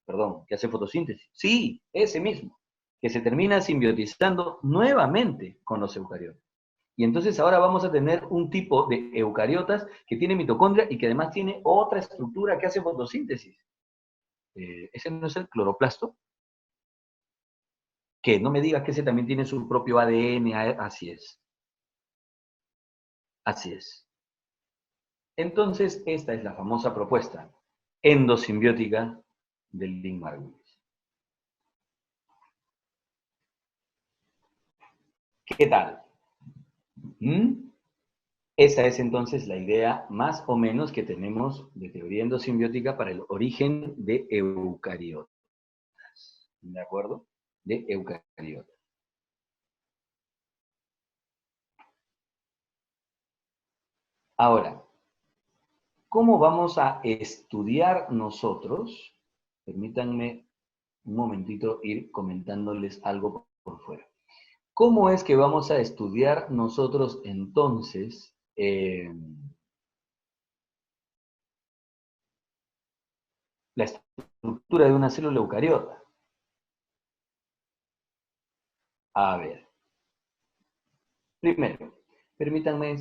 perdón, que hace fotosíntesis. Sí, ese mismo, que se termina simbiotizando nuevamente con los eucariotas. Y entonces ahora vamos a tener un tipo de eucariotas que tiene mitocondria y que además tiene otra estructura que hace fotosíntesis. ¿Ese no es el cloroplasto? Que no me digas que ese también tiene su propio ADN, así es. Así es. Entonces, esta es la famosa propuesta endosimbiótica del Link Margulis. ¿Qué tal? Esa es entonces la idea más o menos que tenemos de teoría endosimbiótica para el origen de eucariotas. ¿De acuerdo? De eucariotas. Ahora, ¿cómo vamos a estudiar nosotros? Permítanme un momentito ir comentándoles algo por fuera. ¿Cómo es que vamos a estudiar nosotros entonces la estructura de una célula eucariota? A ver. Primero, permítanme,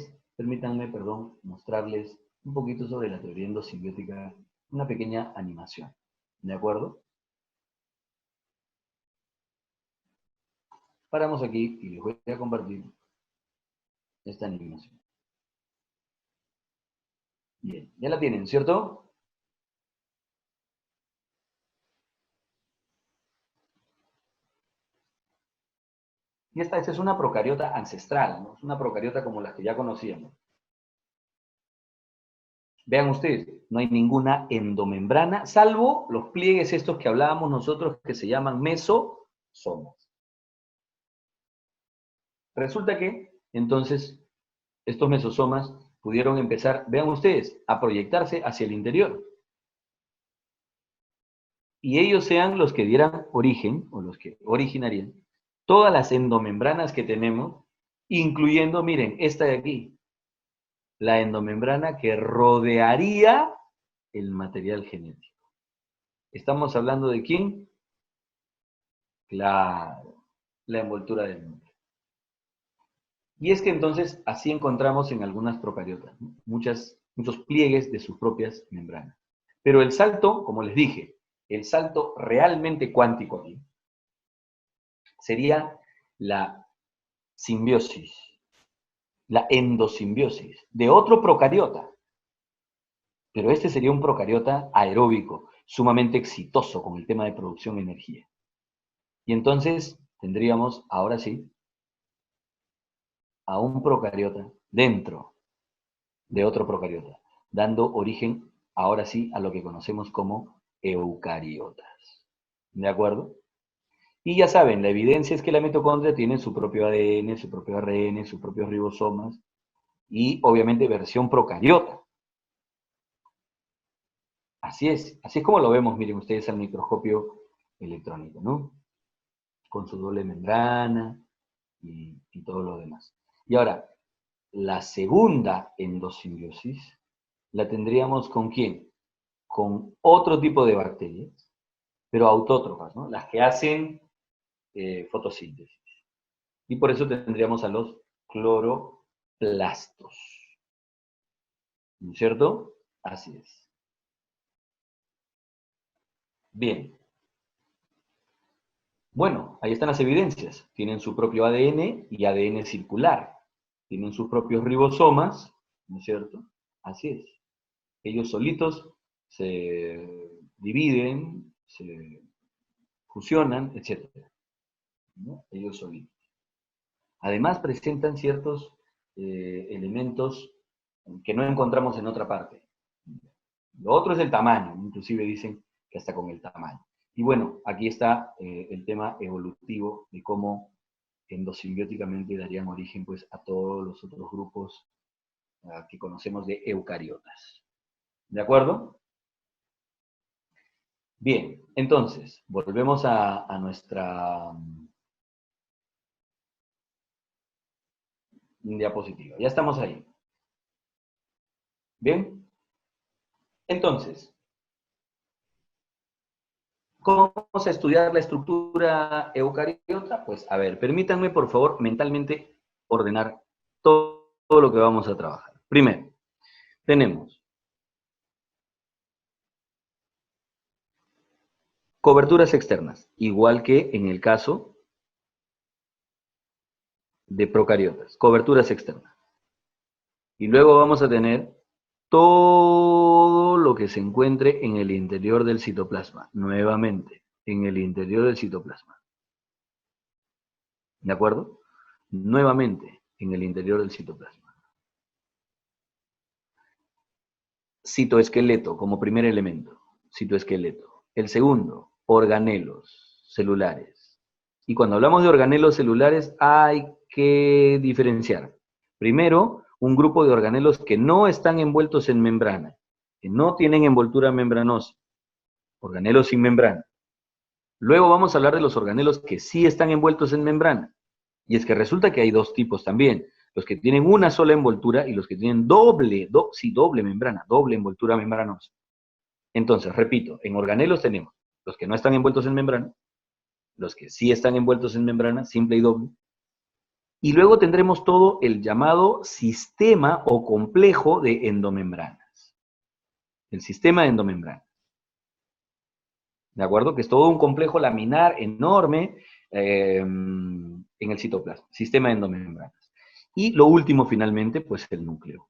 mostrarles un poquito sobre la teoría endosimbiótica, una pequeña animación. ¿De acuerdo? Paramos aquí y les voy a compartir esta animación. Bien, ya la tienen, ¿cierto? Y esta es una procariota ancestral, ¿no? Es una procariota como las que ya conocíamos. Vean ustedes, no hay ninguna endomembrana, salvo los pliegues estos que hablábamos nosotros que se llaman mesosomas. Resulta que, entonces, estos mesosomas pudieron empezar, vean ustedes, a proyectarse hacia el interior. Y ellos sean los que dieran origen, o los que originarían, todas las endomembranas que tenemos, incluyendo, miren, esta de aquí, la endomembrana que rodearía el material genético. ¿Estamos hablando de quién? Claro, la envoltura del núcleo. Y es que entonces así encontramos en algunas procariotas, ¿no? Muchos pliegues de sus propias membranas. Pero el salto, como les dije, el salto realmente cuántico aquí, sería la simbiosis, la endosimbiosis de otro procariota. Pero este sería un procariota aeróbico, sumamente exitoso con el tema de producción de energía. Y entonces tendríamos, ahora sí, a un procariota dentro de otro procariota, dando origen, ahora sí, a lo que conocemos como eucariotas. ¿De acuerdo? Y ya saben, la evidencia es que la mitocondria tiene su propio ADN, su propio ARN, sus propios ribosomas, y obviamente versión procariota. Así es como lo vemos, miren ustedes al microscopio electrónico, ¿no? Con su doble membrana y todo lo demás. Y ahora, la segunda endosimbiosis la tendríamos ¿con quién? Con otro tipo de bacterias, pero autótrofas, ¿no? Las que hacen fotosíntesis. Y por eso tendríamos a los cloroplastos. ¿No es cierto? Así es. Bien. Bueno, ahí están las evidencias. Tienen su propio ADN y ADN circular. Tienen sus propios ribosomas, ¿no es cierto? Así es. Ellos solitos se dividen, se fusionan, etc. ¿No? Ellos solitos. Además presentan ciertos elementos que no encontramos en otra parte. Lo otro es el tamaño, inclusive dicen que hasta con el tamaño. Y bueno, aquí está el tema evolutivo de cómo endosimbióticamente darían origen pues, a todos los otros grupos que conocemos de eucariotas. ¿De acuerdo? Bien, entonces, volvemos a nuestra diapositiva. Ya estamos ahí. ¿Bien? Entonces, ¿cómo vamos a estudiar la estructura eucariota? Pues, a ver, permítanme, por favor, mentalmente ordenar todo lo que vamos a trabajar. Primero, tenemos coberturas externas, igual que en el caso de procariotas, coberturas externas. Y luego vamos a tener todo lo que se encuentre en el interior del citoplasma, nuevamente, en el interior del citoplasma. ¿De acuerdo? Nuevamente, en el interior del citoplasma. Citoesqueleto como primer elemento, citoesqueleto. El segundo, organelos celulares. Y cuando hablamos de organelos celulares hay que diferenciar. Primero, un grupo de organelos que no están envueltos en membrana, que no tienen envoltura membranosa, organelos sin membrana. Luego vamos a hablar de los organelos que sí están envueltos en membrana. Y es que resulta que hay dos tipos también, los que tienen una sola envoltura y los que tienen doble membrana, doble envoltura membranosa. Entonces, repito, en organelos tenemos los que no están envueltos en membrana, los que sí están envueltos en membrana, simple y doble. Y luego tendremos todo el llamado sistema o complejo de endomembranas. El sistema de endomembranas. ¿De acuerdo? Que es todo un complejo laminar enorme en el citoplasma. Sistema de endomembranas. Y lo último, finalmente, pues el núcleo.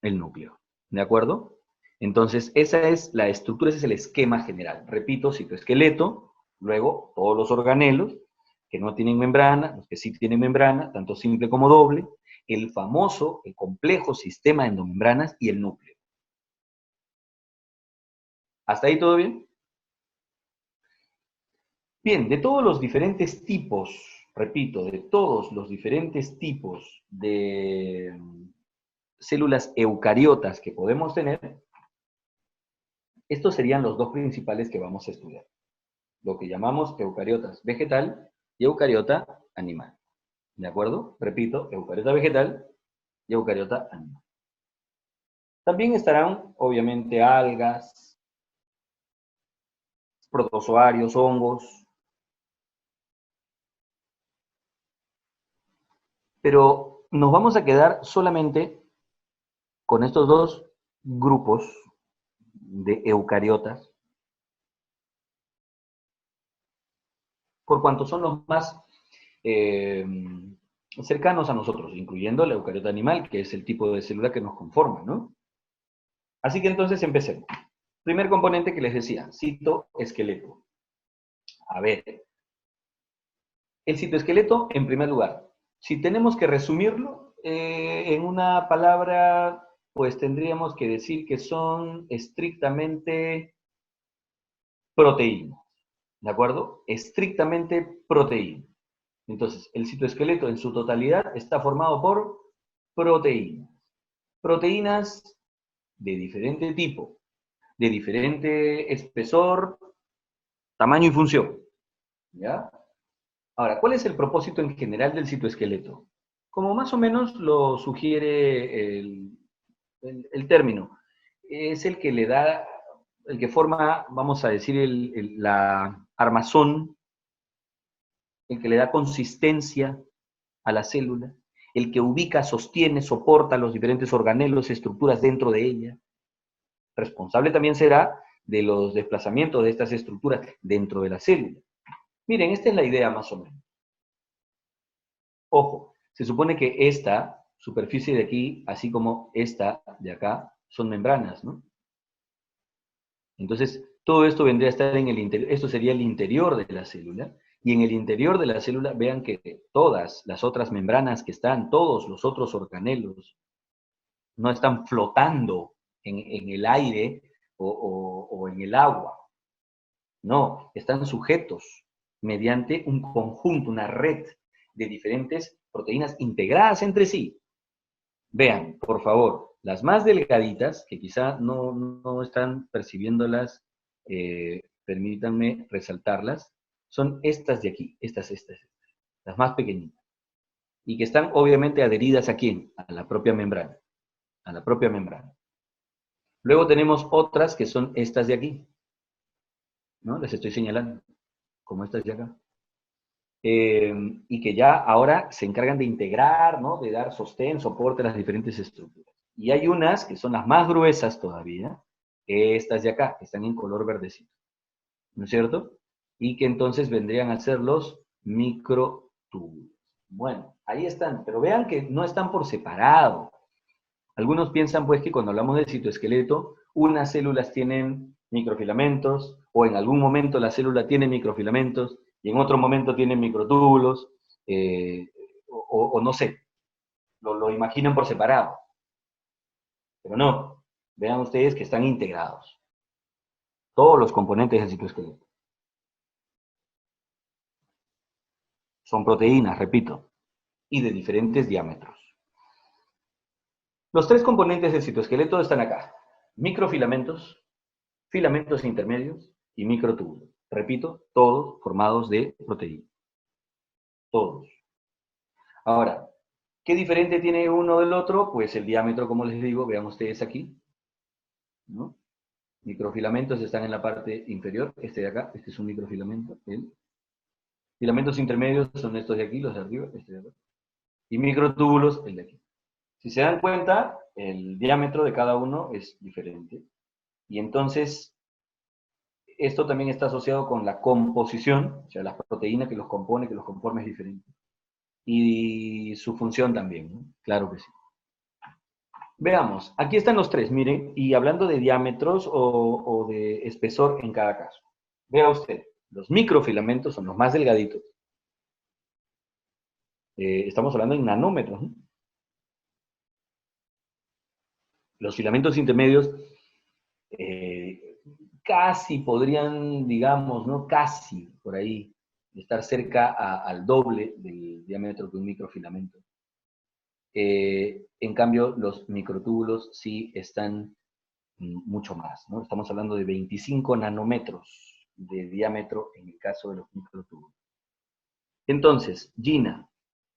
El núcleo. ¿De acuerdo? Entonces, esa es la estructura, ese es el esquema general. Repito, citoesqueleto, luego todos los organelos, que no tienen membrana, los que sí tienen membrana, tanto simple como doble, el famoso, el complejo sistema de endomembranas y el núcleo. ¿Hasta ahí todo bien? Bien, de todos los diferentes tipos, repito, de todos los diferentes tipos de células eucariotas que podemos tener, estos serían los dos principales que vamos a estudiar. Lo que llamamos eucariotas vegetal y eucariota animal. ¿De acuerdo? Repito, eucariota vegetal y eucariota animal. También estarán, obviamente, algas, protozoarios, hongos. Pero nos vamos a quedar solamente con estos dos grupos de eucariotas, por cuanto son los más cercanos a nosotros, incluyendo la eucariota animal, que es el tipo de célula que nos conforma, ¿no? Así que entonces empecemos. Primer componente que les decía, citoesqueleto. A ver, el citoesqueleto, en primer lugar, si tenemos que resumirlo en una palabra, pues tendríamos que decir que son estrictamente proteínas, ¿de acuerdo? Estrictamente proteínas. Entonces, el citoesqueleto en su totalidad está formado por proteínas. Proteínas de diferente tipo, de diferente espesor, tamaño y función, ¿ya? Ahora, ¿cuál es el propósito en general del citoesqueleto? Como más o menos lo sugiere el término, es el que le da, el que forma, vamos a decir, la armazón, el que le da consistencia a la célula, el que ubica, sostiene, soporta los diferentes organelos, estructuras dentro de ella. Responsable también será de los desplazamientos de estas estructuras dentro de la célula. Miren, esta es la idea más o menos. Ojo, se supone que esta superficie de aquí, así como esta de acá, son membranas, ¿no? Entonces, todo esto vendría a estar en el interior, esto sería el interior de la célula, y en el interior de la célula, vean que todas las otras membranas que están, todos los otros organelos, no están flotando en el aire o en el agua. No, están sujetos mediante un conjunto, una red de diferentes proteínas integradas entre sí. Vean, por favor, las más delgaditas, que quizá no están percibiéndolas, permítanme resaltarlas, son estas de aquí, estas, las más pequeñitas. Y que están obviamente adheridas ¿a quién? A la propia membrana, a la propia membrana. Luego tenemos otras que son estas de aquí, ¿no? Les estoy señalando, como estas de acá. Y que ya ahora se encargan de integrar, ¿no? De dar sostén, soporte a las diferentes estructuras. Y hay unas que son las más gruesas todavía, estas de acá, que están en color verdecito, ¿no es cierto? Y que entonces vendrían a ser los microtúbulos. Bueno, ahí están, pero vean que no están por separado. Algunos piensan pues que cuando hablamos del citoesqueleto, unas células tienen microfilamentos, o en algún momento la célula tiene microfilamentos, y en otro momento tienen microtúbulos, o no sé, lo imaginan por separado. Pero no, vean ustedes que están integrados. Todos los componentes del citoesqueleto. Son proteínas, repito, y de diferentes diámetros. Los tres componentes del citoesqueleto están acá. Microfilamentos, filamentos intermedios y microtúbulos. Repito, todos formados de proteínas. Todos. Ahora, ¿qué diferente tiene uno del otro? Pues el diámetro, como les digo, vean ustedes aquí, ¿no? Microfilamentos están en la parte inferior, este de acá, este es un microfilamento. Filamentos intermedios son estos de aquí, los de arriba, este de acá. Y microtúbulos, el de aquí. Si se dan cuenta, el diámetro de cada uno es diferente. Y entonces, esto también está asociado con la composición, o sea, la proteína que los compone, que los conforma es diferente. Y su función también, ¿no? Claro que sí. Veamos, aquí están los tres, miren, y hablando de diámetros o de espesor en cada caso. Vea usted, los microfilamentos son los más delgaditos, Estamos hablando en nanómetros, ¿no? Los filamentos intermedios casi podrían, digamos, ¿no? Casi por ahí, estar cerca al doble del diámetro de un microfilamento. En cambio, los microtúbulos sí están mucho más, ¿no? Estamos hablando de 25 nanómetros de diámetro en el caso de los microtúbulos. Entonces, Gina,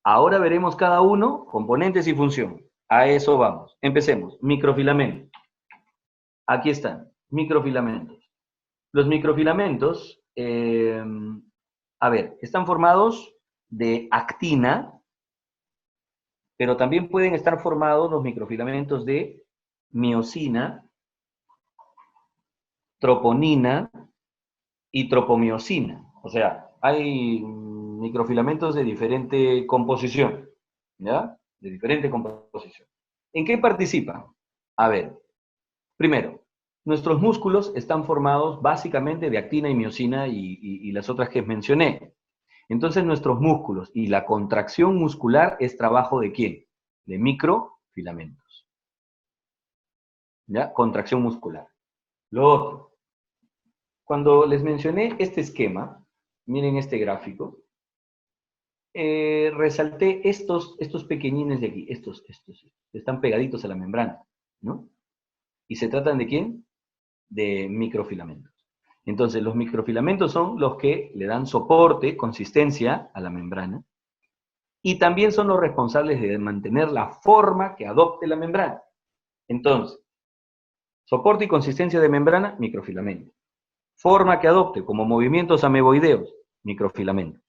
ahora veremos cada uno, componentes y función. A eso vamos. Empecemos. Microfilamento. Aquí están, microfilamentos. Los microfilamentos, a ver, están formados de actina, pero también pueden estar formados los microfilamentos de miosina, troponina y tropomiosina. O sea, hay microfilamentos de diferente composición, ¿ya? De diferente composición. ¿En qué participan? A ver, primero, nuestros músculos están formados básicamente de actina y miosina y las otras que mencioné. Entonces nuestros músculos y la contracción muscular es trabajo ¿de quién? De microfilamentos. ¿Ya? Contracción muscular. Lo otro, cuando les mencioné este esquema, miren este gráfico, resalté estos pequeñines de aquí, estos, están pegaditos a la membrana, ¿no? ¿Y se tratan de quién? De microfilamentos. Entonces, los microfilamentos son los que le dan soporte, consistencia a la membrana, y también son los responsables de mantener la forma que adopte la membrana. Entonces, soporte y consistencia de membrana, microfilamento. Forma que adopte, como movimientos ameboideos, microfilamento.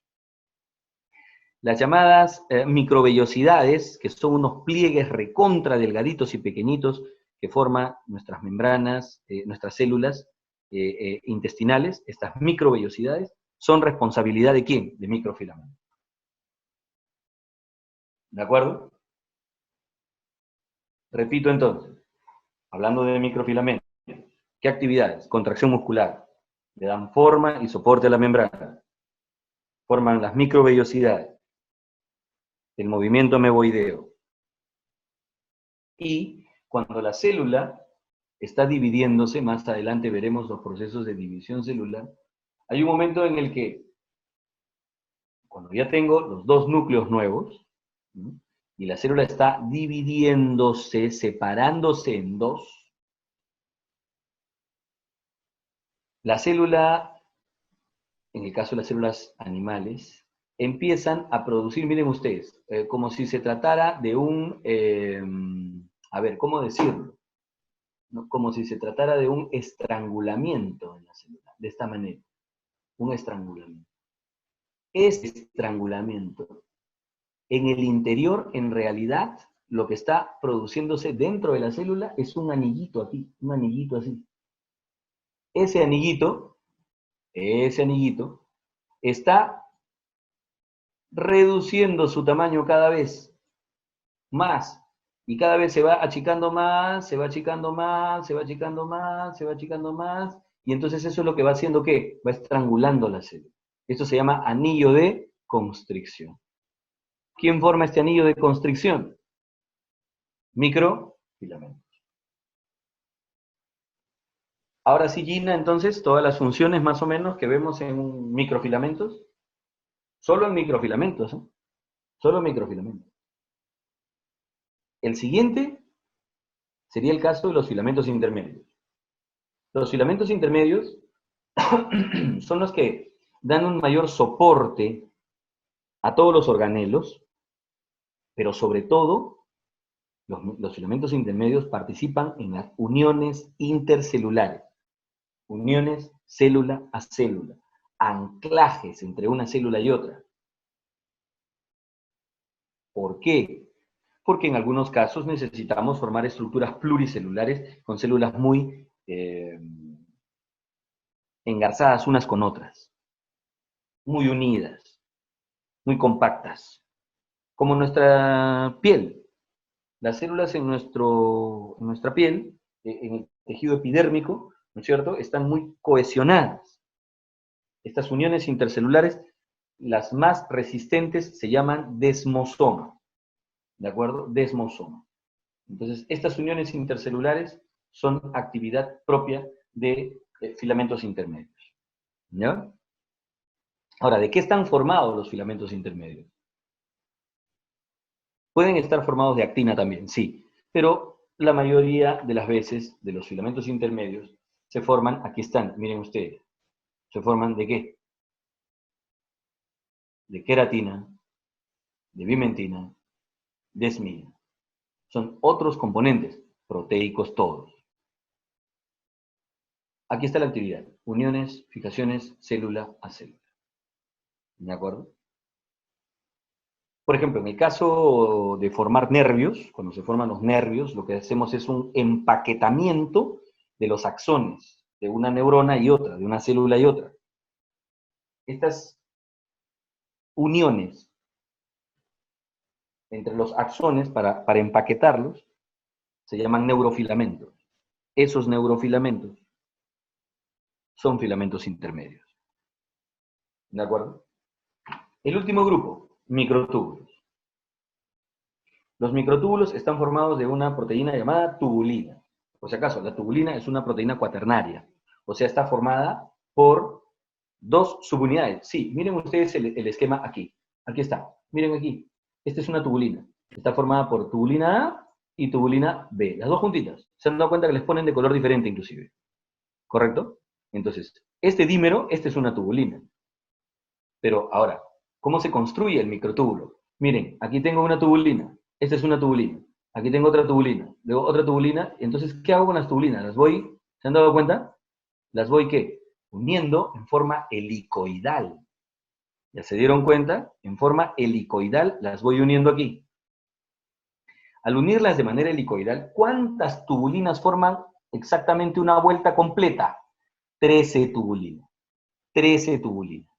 Las llamadas microvellosidades, que son unos pliegues recontra delgaditos y pequeñitos que forman nuestras membranas, nuestras células intestinales, estas microvellosidades, son responsabilidad ¿de quién? De microfilamento. ¿De acuerdo? Repito entonces, hablando de microfilamento, ¿qué actividades? Contracción muscular. Le dan forma y soporte a la membrana. Forman las microvellosidades. El movimiento ameboideo. Y cuando la célula está dividiéndose, más adelante veremos los procesos de división celular, hay un momento en el que, cuando ya tengo los dos núcleos nuevos, ¿no? Y la célula está dividiéndose, separándose en dos, la célula, en el caso de las células animales, empiezan a producir, miren ustedes, como si se tratara de un, a ver, ¿cómo decirlo? ¿No? Como si se tratara de un estrangulamiento en la célula, de esta manera, un estrangulamiento. Este estrangulamiento, en el interior, en realidad, lo que está produciéndose dentro de la célula es un anillito aquí, un anillito así. Ese anillito está reduciendo su tamaño cada vez más, y cada vez se va achicando más, se va achicando más, se va achicando más, se va achicando más, y entonces eso es lo que va haciendo, ¿qué? Va estrangulando la célula. Esto se llama anillo de constricción. ¿Quién forma este anillo de constricción? Microfilamentos. Ahora sí, Gina, entonces, todas las funciones más o menos que vemos en microfilamentos, solo en microfilamentos, ¿eh? Solo en microfilamentos. El siguiente sería el caso de los filamentos intermedios. Los filamentos intermedios son los que dan un mayor soporte a todos los organelos, pero sobre todo, los filamentos intermedios participan en las uniones intercelulares. Uniones célula a célula. Anclajes entre una célula y otra. ¿Por qué? Porque en algunos casos necesitamos formar estructuras pluricelulares con células muy engarzadas unas con otras, muy unidas, muy compactas, como nuestra piel. Las células en nuestra piel, en el tejido epidérmico, ¿no es cierto?, están muy cohesionadas. Estas uniones intercelulares las más resistentes se llaman desmosoma. ¿De acuerdo? Desmosoma. Entonces, estas uniones intercelulares son actividad propia de filamentos intermedios. ¿Ya? Ahora, ¿de qué están formados los filamentos intermedios? Pueden estar formados de actina también, sí, pero la mayoría de las veces de los filamentos intermedios se forman, aquí están, miren ustedes, ¿se forman de qué? De queratina, de bimentina, de esmina. Son otros componentes, proteicos todos. Aquí está la actividad, uniones, fijaciones, célula a célula. ¿De acuerdo? Por ejemplo, en el caso de formar nervios, cuando se forman los nervios, lo que hacemos es un empaquetamiento de los axones, de una neurona y otra, de una célula y otra. Estas uniones entre los axones, para empaquetarlos, se llaman neurofilamentos. Esos neurofilamentos son filamentos intermedios. ¿De acuerdo? El último grupo, microtúbulos. Los microtúbulos están formados de una proteína llamada tubulina. Por si acaso, la tubulina es una proteína cuaternaria. O sea, está formada por dos subunidades. Sí, miren ustedes el esquema aquí. Aquí está. Miren aquí. Esta es una tubulina. Está formada por tubulina A y tubulina B. Las dos juntitas. ¿Se han dado cuenta que les ponen de color diferente inclusive? ¿Correcto? Entonces, este dímero, esta es una tubulina. Pero ahora, ¿cómo se construye el microtúbulo? Miren, aquí tengo una tubulina. Esta es una tubulina. Aquí tengo otra tubulina. Luego otra tubulina. Entonces, ¿qué hago con las tubulinas? ¿Las voy, se han dado cuenta? Las voy, ¿qué? Uniendo en forma helicoidal. ¿Ya se dieron cuenta? En forma helicoidal las voy uniendo aquí. Al unirlas de manera helicoidal, ¿cuántas tubulinas forman exactamente una vuelta completa? 13 tubulinas. 13 tubulinas.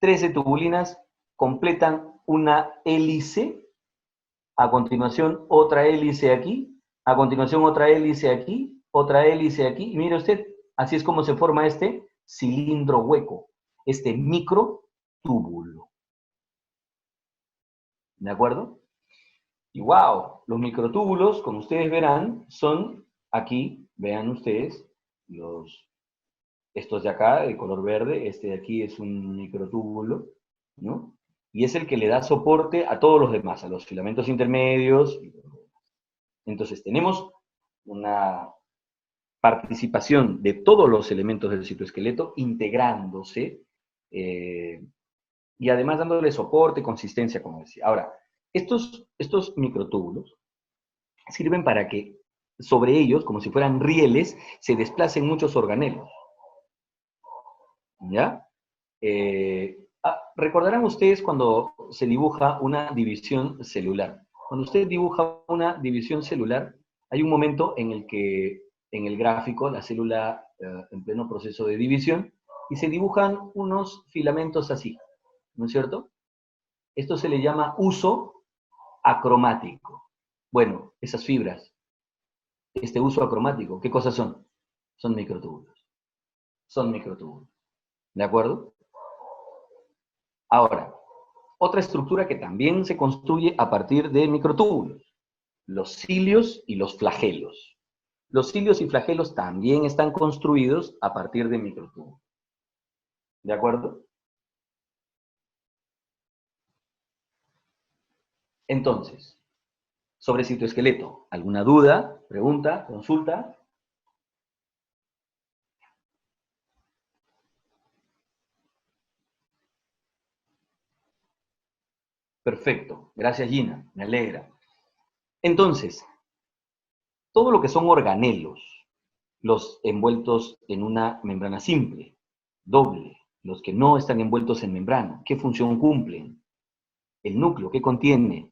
13 tubulinas completan una hélice. A continuación, otra hélice aquí. A continuación, otra hélice aquí. Otra hélice aquí. Y mire usted, así es como se forma este cilindro hueco. Este microtúbulo. ¿De acuerdo? Y wow, los microtúbulos, como ustedes verán, son aquí, vean ustedes, estos de acá, de color verde, este de aquí es un microtúbulo, ¿no? Y es el que le da soporte a todos los demás, a los filamentos intermedios. Entonces tenemos una participación de todos los elementos del citoesqueleto integrándose y además dándole soporte, consistencia, como decía. Ahora, estos microtúbulos sirven para que sobre ellos, como si fueran rieles, se desplacen muchos organelos. ¿Ya? Recordarán ustedes cuando se dibuja una división celular. Cuando usted dibuja una división celular, hay un momento en el que en el gráfico la célula en pleno proceso de división y se dibujan unos filamentos así, ¿no es cierto? Esto se le llama uso acromático. Bueno, esas fibras, este uso acromático, ¿qué cosas son? Son microtúbulos. Son microtúbulos. ¿De acuerdo? Ahora, otra estructura que también se construye a partir de microtúbulos, los cilios y los flagelos. Los cilios y flagelos también están construidos a partir de microtúbulos. ¿De acuerdo? Entonces, sobre citoesqueleto, ¿alguna duda, pregunta, consulta? Perfecto, gracias Gina, me alegra. Entonces, todo lo que son organelos, los envueltos en una membrana simple, doble, los que no están envueltos en membrana, ¿qué función cumplen? El núcleo, ¿qué contiene?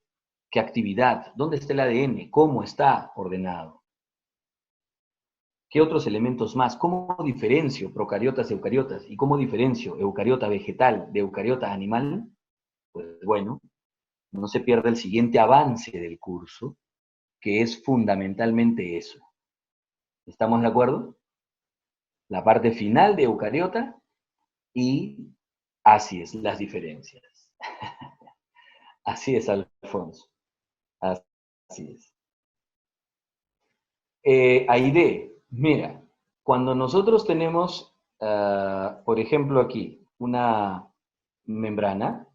¿Qué actividad? ¿Dónde está el ADN? ¿Cómo está ordenado? ¿Qué otros elementos más? ¿Cómo diferencio procariotas de eucariotas? ¿Y cómo diferencio eucariota vegetal de eucariota animal? Pues bueno, no se pierda el siguiente avance del curso, que es fundamentalmente eso. ¿Estamos de acuerdo? La parte final de eucariota y Así es, las diferencias. Así es, Alfonso. Así es. Aide, mira, cuando nosotros tenemos, por ejemplo, aquí una membrana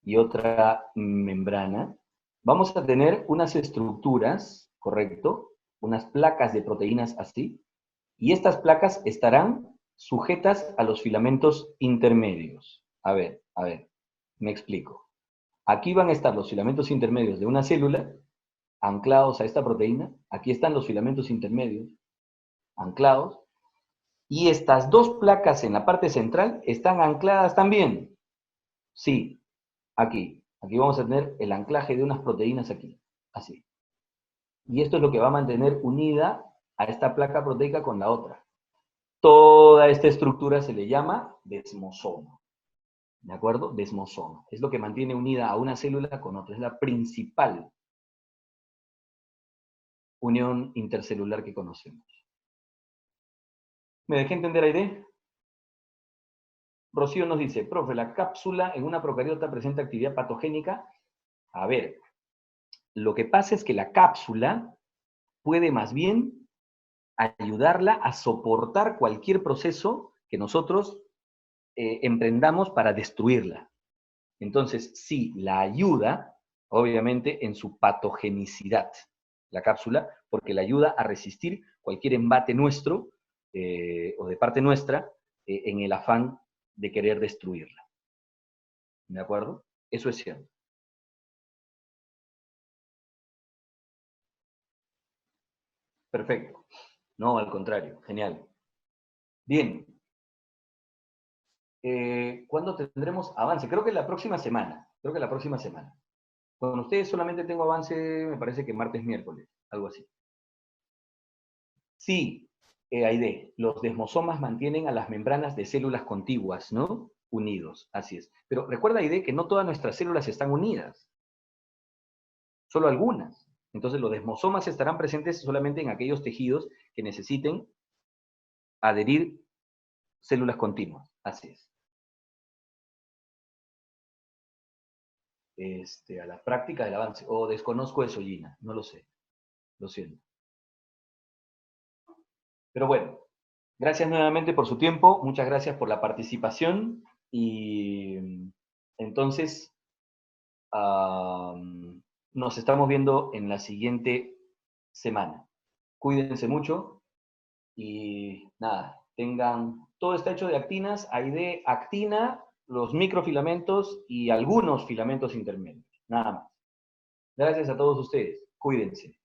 y otra membrana, vamos a tener unas estructuras, ¿correcto? Unas placas de proteínas así, y estas placas estarán sujetas a los filamentos intermedios. A ver, me explico. Aquí van a estar los filamentos intermedios de una célula, anclados a esta proteína. Aquí están los filamentos intermedios, anclados. Y estas dos placas en la parte central están ancladas también. Sí, aquí. Aquí vamos a tener el anclaje de unas proteínas aquí. Así. Y esto es lo que va a mantener unida a esta placa proteica con la otra. Toda esta estructura se le llama desmosoma. ¿De acuerdo? Desmosoma. Es lo que mantiene unida a una célula con otra. Es la principal unión intercelular que conocemos. ¿Me dejé entender, Aide? Rocío nos dice, profe, ¿la cápsula en una procariota presenta actividad patogénica? A ver, lo que pasa es que la cápsula puede más bien ayudarla a soportar cualquier proceso que nosotros emprendamos para destruirla. Entonces, sí, la ayuda, obviamente, en su patogenicidad, la cápsula, porque la ayuda a resistir cualquier embate nuestro o de parte nuestra en el afán de querer destruirla. ¿De acuerdo? Eso es cierto. Perfecto. No, al contrario. Genial. Bien. ¿Cuándo tendremos avance? Creo que la próxima semana. Creo que la próxima semana. Con ustedes solamente tengo avance, me parece que martes, miércoles. Algo así. Sí, Aide, los desmosomas mantienen a las membranas de células contiguas, ¿no? Unidos, así es. Pero recuerda, Aide, que no todas nuestras células están unidas. Solo algunas. Entonces los desmosomas estarán presentes solamente en aquellos tejidos que necesiten adherir células continuas. Así es. A la práctica del avance. O desconozco eso, Gina. No lo sé. Lo siento. Pero bueno, gracias nuevamente por su tiempo. Muchas gracias por la participación. Y entonces, nos estamos viendo en la siguiente semana. Cuídense mucho y nada, todo está hecho de actinas, hay de actina, los microfilamentos y algunos filamentos intermedios, nada más. Gracias a todos ustedes, cuídense.